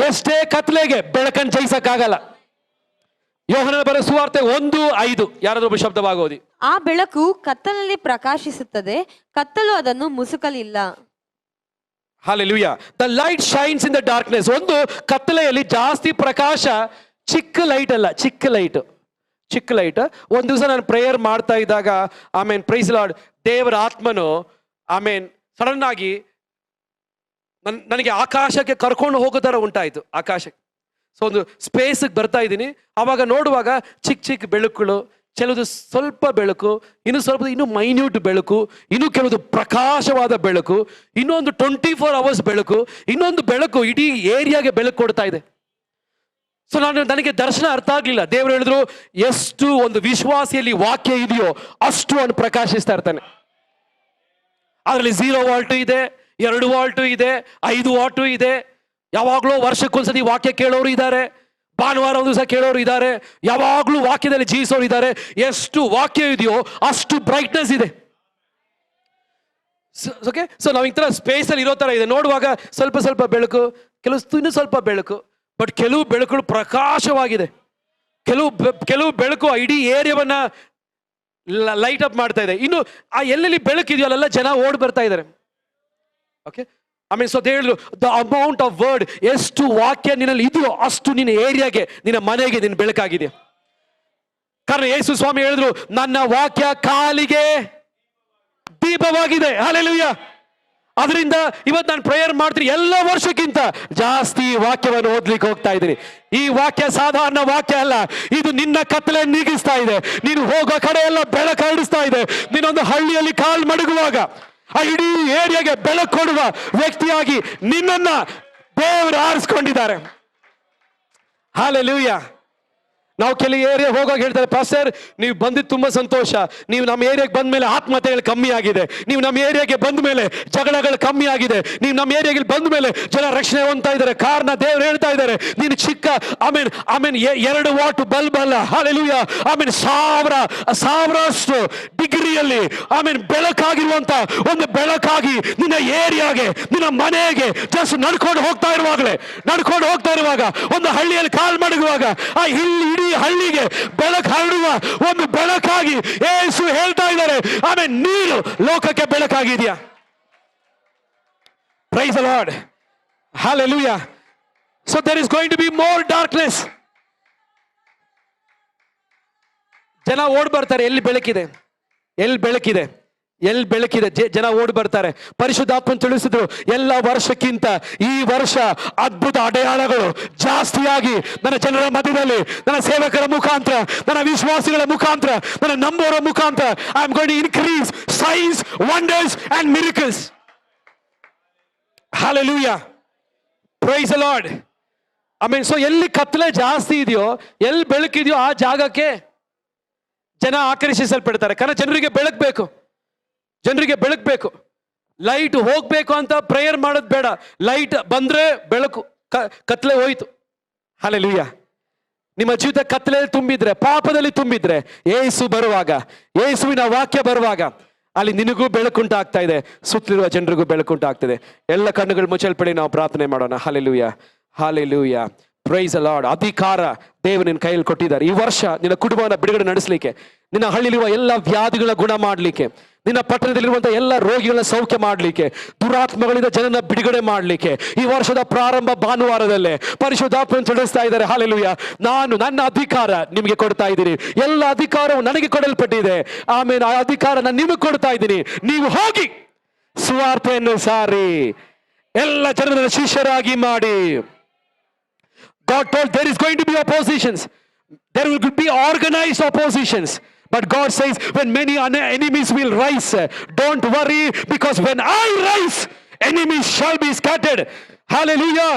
ಎಷ್ಟೇ ಕತ್ತಲೆಗೆ ಬೆಳಕನ್ನು ಜಯಿಸಕ್ಕಾಗಲ್ಲ. ಯೋಹನನ ಬರೆದ ಸುವಾರ್ತೆ 1:5. ಯಾರಾದ್ರೂ ಒಬ್ಬ ಶಬ್ದವಾಗೋದಿ. ಆ ಬೆಳಕು ಕತ್ತಲಲ್ಲಿ ಪ್ರಕಾಶಿಸುತ್ತದೆ, ಕತ್ತಲು ಅದನ್ನು ಮುಸುಕಲಿಲ್ಲ. Hallelujah. The light shines in the darkness. ಒಂದು ಕತ್ತಲೆಯಲ್ಲಿ ಜಾಸ್ತಿ ಪ್ರಕಾಶ, ಚಿಕ್ಕ ಲೈಟ್ ಅಲ್ಲ, ಚಿಕ್ಕ ಲೈಟ್. ಒಂದು ದಿವಸ ನಾನು ಪ್ರೇಯರ್ ಮಾಡ್ತಾ ಇದ್ದಾಗ, ಪ್ರೈಸ್ ಲಾರ್ಡ್, ದೇವರ ಆತ್ಮನು ಸಡನ್ ಆಗಿ ನನಗೆ ಆಕಾಶಕ್ಕೆ ಕರ್ಕೊಂಡು ಹೋಗೋ ಥರ ಉಂಟಾಯಿತು. ಆಕಾಶಕ್ಕೆ ಸೊ ಒಂದು ಸ್ಪೇಸಿಗೆ ಬರ್ತಾ ಇದ್ದೀನಿ. ಆವಾಗ ನೋಡುವಾಗ ಚಿಕ್ಕ ಬೆಳಕುಗಳು, ಕೆಲವುದು ಸ್ವಲ್ಪ ಬೆಳಕು, ಇನ್ನು ಮೈನ್ಯೂಟ್ ಬೆಳಕು, ಇನ್ನು ಕೆಲವುದು ಪ್ರಕಾಶವಾದ ಬೆಳಕು, ಇನ್ನೊಂದು 24 hours ಬೆಳಕು, ಇನ್ನೊಂದು ಬೆಳಕು ಇಡೀ ಏರಿಯಾಗೆ ಬೆಳಕು ಕೊಡ್ತಾ ಇದೆ. ಸೊ ನನಗೆ ದರ್ಶನ ಅರ್ಥ ಆಗಲಿಲ್ಲ. ದೇವರು ಹೇಳಿದ್ರು, ಎಷ್ಟು ಒಂದು ವಿಶ್ವಾಸಿಯಲ್ಲಿ ವಾಕ್ಯ ಇದೆಯೋ ಅಷ್ಟು ಅವನು ಪ್ರಕಾಶಿಸ್ತಾ ಇರ್ತಾನೆ. ಅದರಲ್ಲಿ 0 ವಾಲ್ಟು ಇದೆ, 2 ವಾಲ್ಟು ಇದೆ, 5 ವಾಟು ಇದೆ. ಯಾವಾಗಲೂ ವರ್ಷಕ್ಕೊಂದ್ಸತಿ ವಾಕ್ಯ ಕೇಳೋರು ಇದ್ದಾರೆ, ಭಾನುವಾರ ಒಂದು ದಿವಸ ಕೇಳೋರು ಇದ್ದಾರೆ, ಯಾವಾಗಲೂ ವಾಕ್ಯದಲ್ಲಿ ಜೀವಿಸೋರು ಇದ್ದಾರೆ. ಎಷ್ಟು ವಾಕ್ಯ ಇದೆಯೋ ಅಷ್ಟು ಬ್ರೈಟ್ನೆಸ್ ಇದೆ. ಓಕೆ. ಸೊ ನಾವು ಈ ಥರ ಸ್ಪೇಸಲ್ಲಿ ಇರೋ ಥರ ಇದೆ, ನೋಡುವಾಗ ಸ್ವಲ್ಪ ಸ್ವಲ್ಪ ಬೆಳಕು, ಇನ್ನೂ ಸ್ವಲ್ಪ ಬೆಳಕು, ಬಟ್ ಕೆಲವು ಬೆಳಕುಗಳು ಪ್ರಕಾಶವಾಗಿದೆ. ಕೆಲವು ಬೆಳಕು ಇಡೀ ಏರಿಯಾವನ್ನ ಲೈಟ್ ಅಪ್ ಮಾಡ್ತಾ ಇದೆ. ಇನ್ನು ಆ ಎಲ್ಲೆಲ್ಲಿ ಬೆಳಕಿದೆಯೋ ಅಲ್ಲೆಲ್ಲ ಜನ ಓಡ್ ಬರ್ತಾ ಇದ್ದಾರೆ. ಓಕೆ, ಸೊ ಹೇಳಿದ್ರು ದ ಅಮೌಂಟ್ ಆಫ್ ವರ್ಡ್, ಎಷ್ಟು ವಾಕ್ಯ ನಿನ್ನಲ್ಲಿ ಇದೆಯೋ ಅಷ್ಟು ನಿನ್ನ ಏರಿಯಾಗೆ, ನಿನ್ನ ಮನೆಗೆ ನಿನ್ನ ಬೆಳಕಾಗಿದೆ. ಕಾರಣ ಯೇಸು ಸ್ವಾಮಿ ಹೇಳಿದ್ರು, ನನ್ನ ವಾಕ್ಯ ಕಾಲಿಗೆ ದೀಪವಾಗಿದೆ. ಹಲ್ಲೆಲೂಯಾ. ಅದರಿಂದ ಇವತ್ತು ನಾನು ಪ್ರೇಯರ್ ಮಾಡ್ತೀನಿ, ಎಲ್ಲ ವರ್ಷಕ್ಕಿಂತ ಜಾಸ್ತಿ ವಾಕ್ಯವನ್ನು ಓದ್ಲಿಕ್ಕೆ ಹೋಗ್ತಾ ಇದ್ದೀನಿ. ಈ ವಾಕ್ಯ ಸಾಧಾರಣ ವಾಕ್ಯ ಅಲ್ಲ, ಇದು ನಿನ್ನ ಕತ್ತಲೆ ನೀಗಿಸ್ತಾ ಇದೆ. ನೀನು ಹೋಗೋ ಕಡೆ ಎಲ್ಲ ಬೆಳಕು ಹರಡಿಸ್ತಾ ಇದೆ. ನೀನೊಂದು ಹಳ್ಳಿಯಲ್ಲಿ ಕಾಲು ಮಡಗುವಾಗ ಆ ಇಡೀ ಏರಿಯಾಗೆ ಬೆಳಕು ಕೊಡುವ ವ್ಯಕ್ತಿಯಾಗಿ ನಿನ್ನನ್ನ ದೇವರು ಆರಿಸ್ಕೊಂಡಿದ್ದಾರೆ. ಹಲ್ಲೆಲೂಯಾ. ನಾವು ಕೆಲವು ಏರಿಯಾ ಹೋಗಾಗ ಹೇಳ್ತಾರೆ, ಪಾಸ್ಟರ್ ನೀವು ಬಂದಿದ್ದು ತುಂಬ ಸಂತೋಷ, ನೀವು ನಮ್ಮ ಏರಿಯಾಗೆ ಬಂದ ಮೇಲೆ ಆತ್ಮಹತ್ಯೆಗಳು ಕಮ್ಮಿ ಆಗಿದೆ, ನೀವು ನಮ್ಮ ಏರಿಯಾಗೆ ಬಂದ ಮೇಲೆ ಜಗಳಗಳು ಕಮ್ಮಿ ಆಗಿದೆ, ನೀವು ನಮ್ಮ ಏರಿಯಾಗೆ ಬಂದ ಮೇಲೆ ಜನ ರಕ್ಷಣೆ ಹೊಂದ್ತಾ ಇದ್ದಾರೆ. ಕಾರಣ ದೇವರು ಹೇಳ್ತಾ ಇದ್ದಾರೆ, ನೀನು ಚಿಕ್ಕ ಆಮೇನ್ 2 ವಾಟ್ ಬಲ್ಬ್ ಅಲ್ಲ, ಹಲ್ಲೆಲೂಯಾ, ಸಾವಿರಷ್ಟು ಡಿಗ್ರಿಯಲ್ಲಿ ಬೆಳಕಾಗಿರುವಂತ ಒಂದು ಬೆಳಕಾಗಿ ನಿನ್ನ ಏರಿಯಾಗೆ, ನಿನ್ನ ಮನೆಗೆ ಜಸ್ಟ್ ನಡ್ಕೊಂಡು ಹೋಗ್ತಾ ಇರುವಾಗ ಒಂದು ಹಳ್ಳಿಯಲ್ಲಿ ಕಾಲ್ ಮಡಗುವಾಗ ಆ ಇಡೀ ಹಳ್ಳಿಗೆ ಬೆಳಕು ಹರಡುವ ಒಂದು ಬೆಳಕಾಗಿ ಯೇಸು ಹೇಳ್ತಾ ಇದ್ದಾರೆ. ನೀನು ಲೋಕಕ್ಕೆ ಬೆಳಕಾಗಿದೆಯಾ. Praise the Lord. Hallelujah. So there is going to be more darkness. ಜನ ಓಡ್ ಬರ್ತಾರೆ, ಎಲ್ಲಿ ಬೆಳಕಿದೆ ಜನ ಓಡಿ ಬರ್ತಾರೆ. ಪರಿಶುದ್ಧಾತ್ಮ ತಿಳಿಸಿದ್ರು, ಎಲ್ಲ ವರ್ಷಕ್ಕಿಂತ ಈ ವರ್ಷ ಅದ್ಭುತ ಅಡೆಯಾಳಗಳು ಜಾಸ್ತಿಯಾಗಿ ನನ್ನ ಜನರ ಮಧ್ಯದಲ್ಲಿ, ನನ್ನ ಸೇವಕರ ಮುಖಾಂತರ, ನನ್ನ ವಿಶ್ವಾಸಿಗಳ ಮುಖಾಂತರ, ನನ್ನ ನಂಬೋರ ಮುಖಾಂತರ I am going to increase signs, wonders and miracles. Hallelujah. Praise the Lord. So ಎಲ್ಲಿ ಕತ್ತಲೆ ಜಾಸ್ತಿ ಇದೆಯೋ, ಎಲ್ಲಿ ಬೆಳಕಿದೆಯೋ ಆ ಜಾಗಕ್ಕೆ ಜನ ಆಕರ್ಷಿಸಲ್ಪಡ್ತಾರೆ. ಕಾರಣ ಜನರಿಗೆ ಬೆಳಕು, ಲೈಟ್ ಹೋಗ್ಬೇಕು ಅಂತ ಪ್ರೇಯರ್ ಮಾಡೋದು ಬೇಡ. ಲೈಟ್ ಬಂದ್ರೆ ಬೆಳಕು, ಕತ್ಲೆ ಹೋಯ್ತು. ಹಲ್ಲೆಲೂಯಾ. ನಿಮ್ಮ ಜೀವಿತ ಕತ್ಲೆಯಲ್ಲಿ ತುಂಬಿದ್ರೆ, ಪಾಪದಲ್ಲಿ ತುಂಬಿದ್ರೆ, ಯೇಸುವಿನ ವಾಕ್ಯ ಬರುವಾಗ ಅಲ್ಲಿ ನಿನಗೂ ಬೆಳಕುಂಟಾಗ್ತಾ ಇದೆ, ಸುತ್ತಲಿರುವ ಜನರಿಗೂ ಬೆಳಕುಂಟಾಗ್ತದೆ. ಎಲ್ಲ ಕಣ್ಣುಗಳು ಮುಚ್ಚಲ್ಪಡಿ, ನಾವು ಪ್ರಾರ್ಥನೆ ಮಾಡೋಣ. Hallelujah, hallelujah. Praise the Lord. ಅಧಿಕಾರ ದೇವರು ನಿನ್ನ ಕೈಯಲ್ಲಿ ಕೊಟ್ಟಿದ್ದಾರೆ. ಈ ವರ್ಷ ನಿನ್ನ ಕುಟುಂಬವನ್ನು ಬಿಡುಗಡೆ ನಡೆಸಲಿಕ್ಕೆ, ನಿನ್ನ ಹಳ್ಳಿಲಿರುವ ಎಲ್ಲ ವ್ಯಾಧಿಗಳ ಗುಣ ಮಾಡಲಿಕ್ಕೆ, ನಿನ್ನ ಪಟ್ಟಣದಲ್ಲಿರುವಂತಹ ಎಲ್ಲ ರೋಗಿಗಳನ್ನ ಸೌಖ್ಯ ಮಾಡಲಿಕ್ಕೆ, ದುರಾತ್ಮಗಳಿಂದ ಜನನ ಬಿಡುಗಡೆ ಮಾಡಲಿಕ್ಕೆ ಈ ವರ್ಷದ ಪ್ರಾರಂಭ ಭಾನುವಾರದಲ್ಲೇ ಪರಿಶುದ್ಧಾತ್ಮ ತಿಳಿಸ್ತಾ ಇದ್ದಾರೆ. ಹಲ್ಲೆಲೂಯಾ. ನಾನು ನನ್ನ ಅಧಿಕಾರ ನಿಮಗೆ ಕೊಡ್ತಾ ಇದ್ದೀನಿ. ಎಲ್ಲ ಅಧಿಕಾರವು ನನಗೆ ಕೊಡಲ್ಪಟ್ಟಿದೆ. ಆಮೇಲೆ ಆ ಅಧಿಕಾರ ನಾನು ನಿಮಗೆ ಕೊಡ್ತಾ ಇದ್ದೀನಿ. ನೀವು ಹೋಗಿ ಸುವಾರ್ತೆಯನ್ನು ಸಾರಿ, ಎಲ್ಲ ಜನರನ್ನ ಶಿಷ್ಯರಾಗಿ ಮಾಡಿ. God told there is going to be oppositions. There will be organized oppositions. But God says, when many enemies will rise, don't worry, because when I rise, enemies shall be scattered. Hallelujah.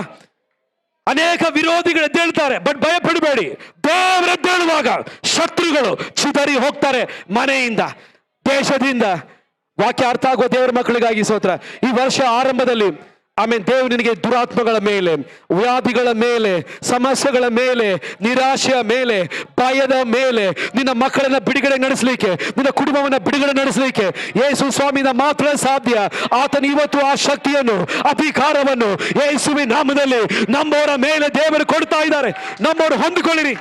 ಅನೇಕ ವಿರೋಧಿಗಳು ಎದ್ದೇಳ್ತಾರೆ, but ಭಯಪಡಬೇಡಿ. ದೇವರು ಎದ್ದೇಳುವಾಗ ಶತ್ರುಗಳು ಚಿದರಿ ಹೋಗ್ತಾರೆ, ಮನೆಯಿಂದ, ದೇಶದಿಂದ. ವಾಕ್ಯ ಅರ್ಥ ಆಗುವ ದೇವರ ಮಕ್ಕಳಿಗಾಗಿ ಸ್ತೋತ್ರ. ಈ ವರ್ಷ ಆರಂಭದಲ್ಲಿ ದೇವರು ನಿನಗೆ ದುರಾತ್ಮಗಳ ಮೇಲೆ, ವ್ಯಾಧಿಗಳ ಮೇಲೆ, ಸಮಸ್ಯೆಗಳ ಮೇಲೆ, ನಿರಾಶೆಯ ಮೇಲೆ, ಭಯದ ಮೇಲೆ ನಿನ್ನ ಮಕ್ಕಳನ್ನ ಬಿಡುಗಡೆ ನಡೆಸಲಿಕ್ಕೆ, ನಿನ್ನ ಕುಟುಂಬವನ್ನ ಬಿಡುಗಡೆ ನಡೆಸಲಿಕ್ಕೆ ಯೇಸು ಸ್ವಾಮಿನ ಮಾತ್ರ ಸಾಧ್ಯ. ಆತನ ಇವತ್ತು ಆ ಶಕ್ತಿಯನ್ನು, ಅಧಿಕಾರವನ್ನು ಯೇಸುವಿನ ನಾಮದಲ್ಲಿ ನಮ್ಮವರ ಮೇಲೆ ದೇವರು ಕೊಡ್ತಾ ಇದ್ದಾರೆ. ನಮ್ಮವರು ಹೊಂದಿಕೊಳ್ಳ್ರಿ.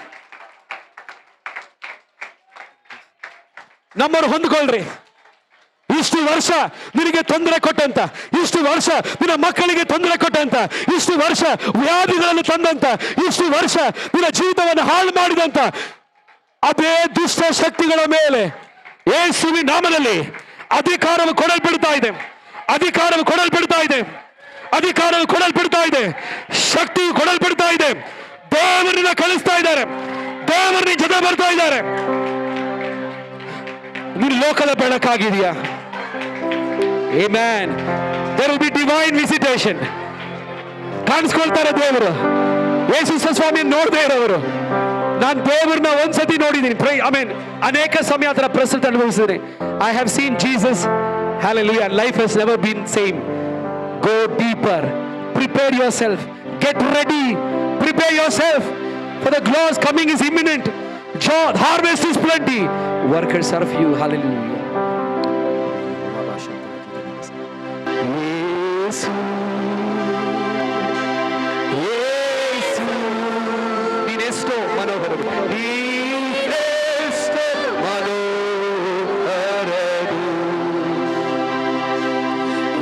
ಇಷ್ಟು ವರ್ಷ ನಿನಗೆ ತೊಂದರೆ ಕೊಟ್ಟಂತ, ಇಷ್ಟು ವರ್ಷ ನಿನ್ನ ಮಕ್ಕಳಿಗೆ ತೊಂದರೆ ಕೊಟ್ಟಂತ, ಇಷ್ಟು ವರ್ಷ ವ್ಯಾಧಿಗಳನ್ನು ತಂದಂತ, ಇಷ್ಟು ವರ್ಷ ನಿನ್ನ ಜೀವಿತವನ್ನು ಹಾಳು ಮಾಡಿದಂತ ಅದೇ ದುಷ್ಟ ಶಕ್ತಿಗಳ ಮೇಲೆ ಯೇಸುವಿನ ನಾಮದಲ್ಲಿ ಅಧಿಕಾರವು ಕೊಡಲ್ಪಡ್ತಾ ಇದೆ. ಶಕ್ತಿಯು ಕೊಡಲ್ಪಡ್ತಾ ಇದೆ. ದೇವರನ್ನ ಕಳಿಸ್ತಾ ಇದ್ದಾರೆ, ದೇವರನ್ನ ಜೊತೆ ಬರ್ತಾ ಇದ್ದಾರೆ. ನೀನು ಲೋಕದ ಬೆಳಕಾಗಿದೆಯಾ? Amen. There will be divine visitation. ಕಾಣಿಸ್ಕೊಳ್ತಾರೆ ದೇವರು. ಯೇಸು ಸ್ವಾಮಿಯನ್ನು ನೋಡದೇ ಇರೋರು, ನಾನು ದೇವರನ್ನ ಒಂದ್ಸತಿ ನೋಡಿದ್ದೀನಿ. ಅನೇಕ ಸಮಯ ಅದರ ಪ್ರಸ್ತುತ ಅನುಭವಿಸಿದ್ದೀನಿ. I have seen Jesus. Hallelujah. Life has never been same. Go deeper. Prepare yourself. Get ready. Prepare yourself. For the Lord's coming is imminent. Harvest is plenty. Workers are few. Hallelujah. ಯೇಸು ನೀನೆಷ್ಟೋ ಮನೋಹರರು, ನೀನೆಷ್ಟೋ ಮನೋಹರರು.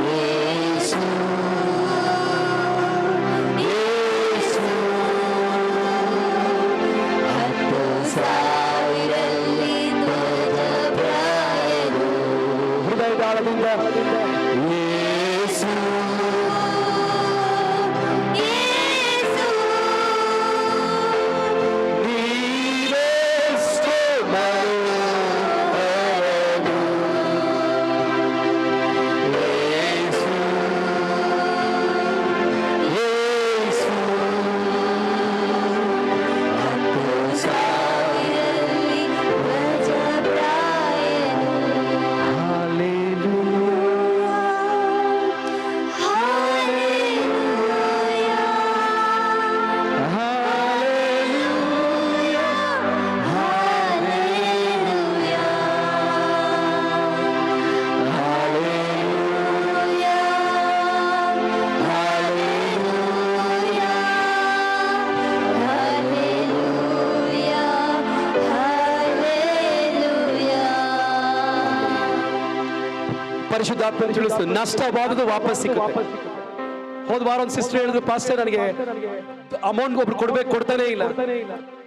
ಯೇಸು ಯೇಸು 10,000ರಲ್ಲಿ ಧ್ವಜಪ್ರಾಯರು. ಹೃದಯದಾಳದಿಂದ ಯೇಸು ಯೇಸು ನೀನೆಷ್ಟೋ ಮನೋಹರರು. ಯೇಸು ಯೇಸು 10,000ರಲ್ಲಿ ಧ್ವಜಪ್ರಾಯರು. ಪರಿಶುದ್ಧಾತ್ಮ ತಿಳಿಸು, ನಷ್ಟವಾದದ್ದು ವಾಪಸ್ ಸಿಗುತ್ತೆ. ಹೋದ ವಾರ ಒಂದು sister ಹೇಳಿದ್ರು, pastor ನನಗೆ amount ಒಬ್ರು ಕೊಡ್ತಾನೆ ಇಲ್ಲ.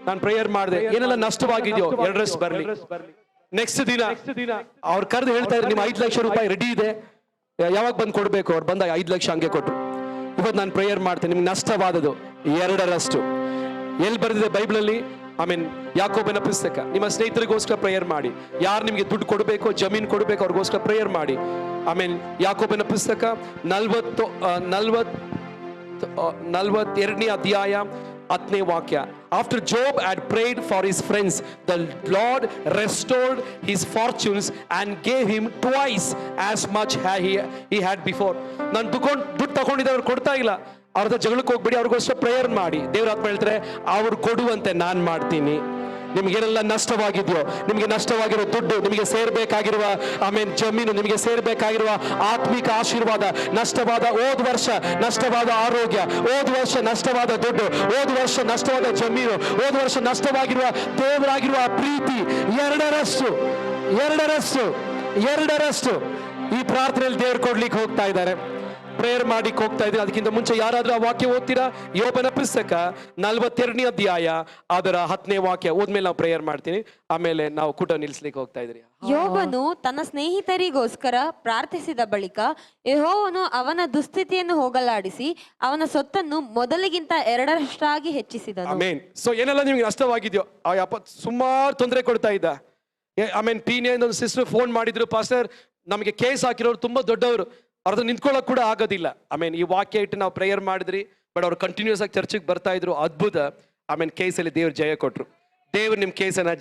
ನಾನು ಪ್ರೇಯರ್ ಮಾಡಿದೆ, ಏನೆಲ್ಲ ನಷ್ಟವಾಗಿದೆಯೋ ಎರಡರಷ್ಟು ಬರ್ಲಿ. ನೆಕ್ಸ್ಟ್ ದಿನ ಅವ್ರು ಕರೆದು ಹೇಳ್ತಾ ಇದ್ರು, ನಿಮ್ಮ 5 ಲಕ್ಷ ರೂಪಾಯಿ ರೆಡಿ ಇದೆ, ಯಾವಾಗ ಬಂದು ಕೊಡ್ಬೇಕು. ಅವ್ರು ಬಂದಾಗ 5 ಲಕ್ಷ ಹಂಗೆ ಕೊಟ್ರು. ಇವತ್ತು ನಾನು ಪ್ರೇಯರ್ ಮಾಡ್ತೇನೆ, ನಿಮ್ಗೆ ನಷ್ಟವಾದದ್ದು ಎರಡರಷ್ಟು. ಎಲ್ಲಿ ಬರೆದಿದೆ ಬೈಬಲಲ್ಲಿ? ಯಾಕೋಬನ ಪುಸ್ತಕ. ನಿಮ್ಮ ಸ್ನೇಹಿತರಿಗೋಸ್ಕರ ಪ್ರೇಯರ್ ಮಾಡಿ. ಯಾರು ನಿಮಗೆ ದುಡ್ಡು ಕೊಡಬೇಕು, ಜಮೀನು ಕೊಡಬೇಕು, ಅವ್ರಿಗೋಸ್ಕರ ಪ್ರೇಯರ್ ಮಾಡಿ. ಯಾಕೋಬನ ಪುಸ್ತಕ 42ನೇ ಅಧ್ಯಾಯ 10ನೇ ವಾಕ್ಯ. After Job had prayed for his friends, the Lord restored his fortunes and gave him twice as much he had before. ನಾನು ದುಡ್ಡು ತಗೊಂಡಿದ್ದವ್ರು ಕೊಡ್ತಾ ಇಲ್ಲ, ಅವ್ರ ಜಗಳಕ್ಕೆ ಹೋಗ್ಬೇಡಿ, ಅವ್ರಿಗೋಸ್ಕರ ಪ್ರೇಯರ್ ಮಾಡಿ. ದೇವ್ರ ಆತ್ಮ ಹೇಳ್ತಾರೆ, ಅವ್ರು ಕೊಡುವಂತೆ ನಾನು ಮಾಡ್ತೀನಿ. ನಿಮ್ಗೇನೆಲ್ಲ ನಷ್ಟವಾಗಿದೆಯೋ, ನಿಮಗೆ ನಷ್ಟವಾಗಿರೋ ದುಡ್ಡು, ನಿಮಗೆ ಸೇರ್ಬೇಕಾಗಿರುವ ಜಮೀನು, ನಿಮಗೆ ಸೇರ್ಬೇಕಾಗಿರುವ ಆತ್ಮಿಕ ಆಶೀರ್ವಾದ, ನಷ್ಟವಾದ ಹೋದ ವರ್ಷ ನಷ್ಟವಾದ ಆರೋಗ್ಯ, ಹೋದ ವರ್ಷ ನಷ್ಟವಾದ ದುಡ್ಡು, ಹೋದ ವರ್ಷ ನಷ್ಟವಾದ ಜಮೀನು, ಹೋದ ವರ್ಷ ನಷ್ಟವಾಗಿರುವ ದೇವರಾಗಿರುವ ಪ್ರೀತಿ, ಎರಡರಷ್ಟು ಈ ಪ್ರಾರ್ಥನೆಯಲ್ಲಿ ದೇವ್ರು ಕೊಡ್ಲಿಕ್ಕೆ ಹೋಗ್ತಾ ಇದ್ದಾರೆ. ಪ್ರೇಯರ್ ಮಾಡಿಕ್ ಹೋಗ್ತಾ ಇದ್ದೀವಿ. ಅದಕ್ಕಿಂತ ಮುಂಚೆ ಯಾರಾದ್ರೂ ಆ ವಾಕ್ಯ ಓದ್ತೀರಾ? ಯೋಬನ ಪುಸ್ತಕ 42ನೇ ಅಧ್ಯಾಯ ಅದರ 10ನೇ ವಾಕ್ಯ ಓದ್ಮೇಲೆ ನಾವು ಪ್ರೇಯರ್ ಮಾಡ್ತೀನಿ. ಆಮೇಲೆ ನಾವು ಕೂಟ ನಿಲ್ಸ್ಲಿಕ್ಕೆ ಹೋಗ್ತಾ ಇದ್ರಿ. ಯೋಬನು ತನ್ನ ಸ್ನೇಹಿತರಿಗೋಸ್ಕರ ಪ್ರಾರ್ಥಿಸಿದ ಬಳಿಕ ಯೆಹೋವನು ಅವನ ದುಸ್ಥಿತಿಯನ್ನು ಹೋಗಲಾಡಿಸಿ ಅವನ ಸೊತ್ತನ್ನು ಮೊದಲಿಗಿಂತ 2ರಷ್ಟಾಗಿ ಹೆಚ್ಚಿಸಿದನು. ಆಮೇನ್. ಸೊ ಏನೆಲ್ಲ ನಿಮ್ಗೆ ನಷ್ಟವಾಗಿದೆಯೋ, ಸುಮಾರು ತೊಂದರೆ ಕೊಡ್ತಾ ಇದ್ದ. ಪೀನೆ ಒಂದು ಸಿಸ್ಟರ್ ಫೋನ್ ಮಾಡಿದ್ರು, ಪಾಸ್ಟರ್ ನಮಗೆ ಕೇಸ್ ಹಾಕಿರೋರು ತುಂಬಾ ದೊಡ್ಡವರು, ಅವ್ರದ್ದು ನಿಂತ್ಕೊಳ್ಳೋಕೆ ಕೂಡ ಆಗೋದಿಲ್ಲ. ಈ ವಾಕ್ಯ ಇಟ್ಟು ನಾವು ಪ್ರೇಯರ್ ಮಾಡಿದ್ರಿ, ಬಟ್ ಅವ್ರು ಕಂಟಿನ್ಯೂಸ್ ಆಗಿ ಚರ್ಚಿಗೆ ಬರ್ತಾ ಇದ್ರು. ಅದ್ಭುತ. ಕೇಸಲ್ಲಿ ದೇವ್ರು ಜಯ ಕೊಟ್ರು. ದೇವ್ರು ನಿಮ್ಮ ಕೇಸನ್ನ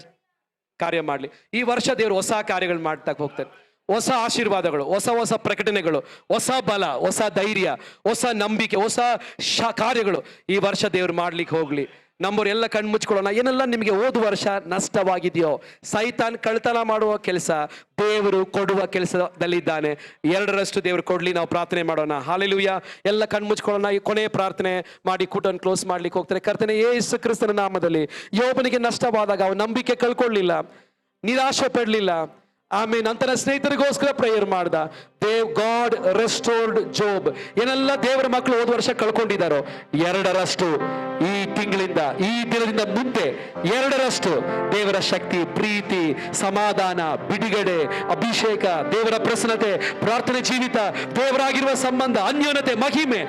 ಕಾರ್ಯ ಮಾಡಲಿ. ಈ ವರ್ಷ ದೇವ್ರು ಹೊಸ ಕಾರ್ಯಗಳು ಮಾಡ್ತಾ ಹೋಗ್ತಾರೆ. ಹೊಸ ಆಶೀರ್ವಾದಗಳು, ಹೊಸ ಪ್ರಕಟಣೆಗಳು, ಹೊಸ ಬಲ, ಹೊಸ ಧೈರ್ಯ, ಹೊಸ ನಂಬಿಕೆ, ಹೊಸ ಕಾರ್ಯಗಳು ಈ ವರ್ಷ ದೇವ್ರು ಮಾಡ್ಲಿಕ್ಕೆ ಹೋಗ್ಲಿ. ನಮ್ಮವ್ರು ಎಲ್ಲ ಕಣ್ಣು ಮುಚ್ಕೊಳ್ಳೋಣ. ಏನೆಲ್ಲ ನಿಮಗೆ ಹೋದ ವರ್ಷ ನಷ್ಟವಾಗಿದೆಯೋ, ಸೈತಾನ್ ಕಳ್ತನ ಮಾಡುವ ಕೆಲಸ ದೇವರು ಕೊಡುವ ಕೆಲಸದಲ್ಲಿದ್ದಾನೆ. 2ರಷ್ಟು ದೇವರು ಕೊಡ್ಲಿ. ನಾವು ಪ್ರಾರ್ಥನೆ ಮಾಡೋಣ. ಹಾಲೆಲೂಯಾ. ಎಲ್ಲ ಕಣ್ಣು ಮುಚ್ಕೊಳ್ಳೋಣ. ಈ ಕೊನೆಯ ಪ್ರಾರ್ಥನೆ ಮಾಡಿ ಕೂಟನ್ನು ಕ್ಲೋಸ್ ಮಾಡ್ಲಿಕ್ಕೆ ಹೋಗ್ತಾರೆ. ಕರ್ತನೇ ಯೇಸು ಕ್ರಿಸ್ತನ ನಾಮದಲ್ಲಿ ಯೋಬನಿಗೆ ನಷ್ಟವಾದಾಗ ಅವನ ನಂಬಿಕೆ ಕಳ್ಕೊಳ್ಳಿಲ್ಲ, ನಿರಾಶೆ ಪಡಲಿಲ್ಲ. ನಂತರ ಸ್ನೇಹಿತರಿಗೋಸ್ಕರ ಪ್ರೇಯರ್ ಮಾಡ್ದ. God restored Job. ಏನೆಲ್ಲ ದೇವರ ಮಕ್ಕಳು ಹೋದ ವರ್ಷ ಕಳ್ಕೊಂಡಿದ್ದಾರೋ 2ರಷ್ಟು ಈ ತಿಂಗಳಿಂದ, ಈ ದಿನದಿಂದ ಮುಂದೆ 2ರಷ್ಟು ದೇವರ ಶಕ್ತಿ, ಪ್ರೀತಿ, ಸಮಾಧಾನ, ಬಿಡುಗಡೆ, ಅಭಿಷೇಕ, ದೇವರ ಪ್ರಸನ್ನತೆ, ಪ್ರಾರ್ಥನೆ ಜೀವಿತ, ದೇವರಾಗಿರುವ ಸಂಬಂಧ, ಅನ್ಯೋನ್ಯತೆ, ಮಹಿಮೆ,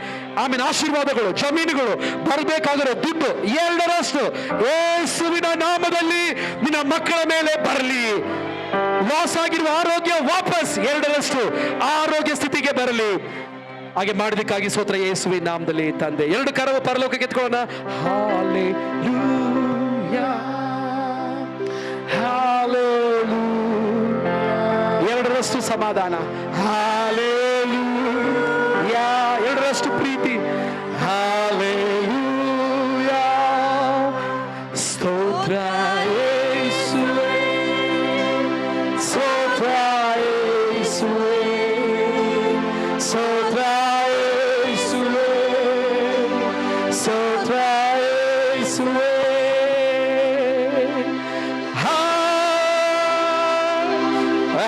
ಆಶೀರ್ವಾದಗಳು, ಜಮೀನುಗಳು, ಬರಬೇಕಾಗಿರೋ ದುಡ್ಡು 2ರಷ್ಟು ಯೇಸುವಿನ ನಾಮದಲ್ಲಿ ನಿನ್ನ ಮಕ್ಕಳ ಮೇಲೆ ಬರಲಿ. ಲಾಸ್ ಆಗಿರುವ ಆರೋಗ್ಯ ವಾಪಸ್ 2ರಷ್ಟು ಆರೋಗ್ಯ ಸ್ಥಿತಿಗೆ ಬರಲಿ. ಹಾಗೆ ಮಾಡೋದಕ್ಕಾಗಿ ಸ್ತೋತ್ರ ಯೇಸುವಿನ ನಾಮದಲ್ಲಿ ತಂದೆ. 2 ಕರವು ಪರಲೋಕಕ್ಕೆ ಎತ್ಕೊಳ್ಳೋಣ. Hallelujah, hallelujah. 2ರಷ್ಟು ಸಮಾಧಾನ, ಹಾಲೆಲೂಯಾ. 2ರಷ್ಟು ಪ್ರೀತಿ, ಹಾಲೆಲೂಯಾ. ಸ್ತೋತ್ರ ಯೇಸುವೇ, ಸ್ತೋತ್ರ ಯೇಸುವೇ, ಸ್ತೋತ್ರ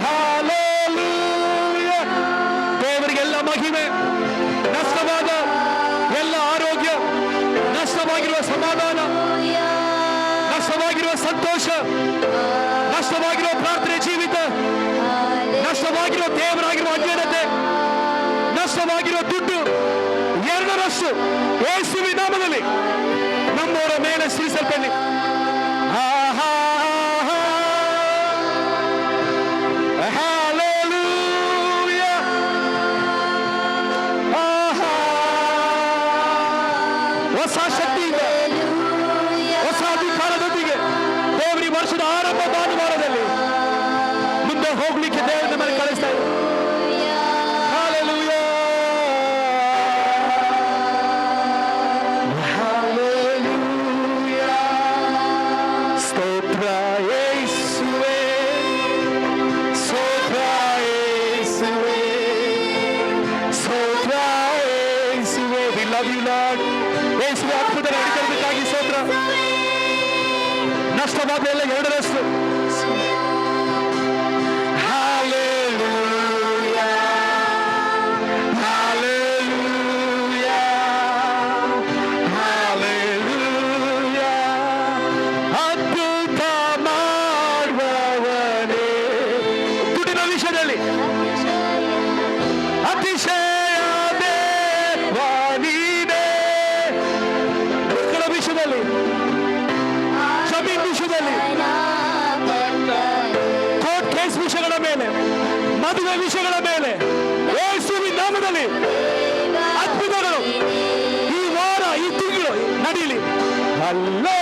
Hallelujah. ದೇವರಿಗೆಲ್ಲ ಮಹಿಮೆ. ನಷ್ಟವಾದ ಎಲ್ಲ ಆರೋಗ್ಯ, ನಷ್ಟವಾಗಿರುವ ಸಮಾಧಾನ, ನಷ್ಟವಾಗಿರುವ ಸಂತೋಷ, ನಷ್ಟವಾಗಿರುವ ಪ್ರಾರ್ಥನೆ ಜೀವಿತ, ನಷ್ಟವಾಗಿರುವ ದೇವರಾಗಿರುವ ಅಜ್ಞಾನತೆ, ನಷ್ಟವಾಗಿರುವ ದುಡ್ಡು ಎರಡರಷ್ಟು ಯೇಸುವಿನ ನಾಮದಲ್ಲಿ ನಮ್ಮವರ ಮೇಲೆ ಸಿರಿಸಲ್ಪಡಲಿ. ಹೊಸ ಶಕ್ತಿಯಿಂದ, ಹೊಸ ಅಧಿಕಾರದೊಂದಿಗೆ ದೇವರಿ ವರ್ಷದ ಆರಂಭ ಭಾನುವಾರದಲ್ಲಿ ಮುಂದೆ ಹೋಗ್ಲಿಕ್ಕೆ ದೇವರ ಮೇಲೆ ಕಳಿಸ್ತಾ ಇದ್ದಾರೆ. Hallelujah. Hallelujah. ಸ್ತೋತ್ರ ಯೇಸುವೇ, ಸ್ತೋತ್ರ ಯೇಸುವೇ, ಸ್ತೋತ್ರ ಯೇಸುವೇ. We love you, Lord. ಯೇಸುವೆ ಅದ್ಭುತ ನಡೀತಿದ್ದಕ್ಕಾಗಿ ಸ್ತೋತ್ರ. ನಷ್ಟವಾದ ಎಲ್ಲ ಎರಡರಷ್ಟು. Hallelujah. Hallelujah. Hallelujah. ಅದ್ಭುತ ಮಾಡುವವನೇ. ದುಡ್ಡಿನ ವಿಷಯದಲ್ಲಿ ಅತಿಶಯ ದೇವ ನೀನೇ. ಮಕ್ಕಳ ವಿಷಯದಲ್ಲಿ, ಜಮೀನ್ ವಿಷಯದಲ್ಲಿ, ಕೋರ್ಟ್ ಕೇಸ್ ವಿಷಯಗಳ ಮೇಲೆ, ಮದುವೆ ವಿಷಯಗಳ ಮೇಲೆ ಯೇಸುವಿನ ನಾಮದಲ್ಲಿ ಅದ್ಭುತಗಳು ಈ ವಾರ, ಈ ತಿಂಗಳು ನಡೀಲಿ. ಅಲ್ಲೇ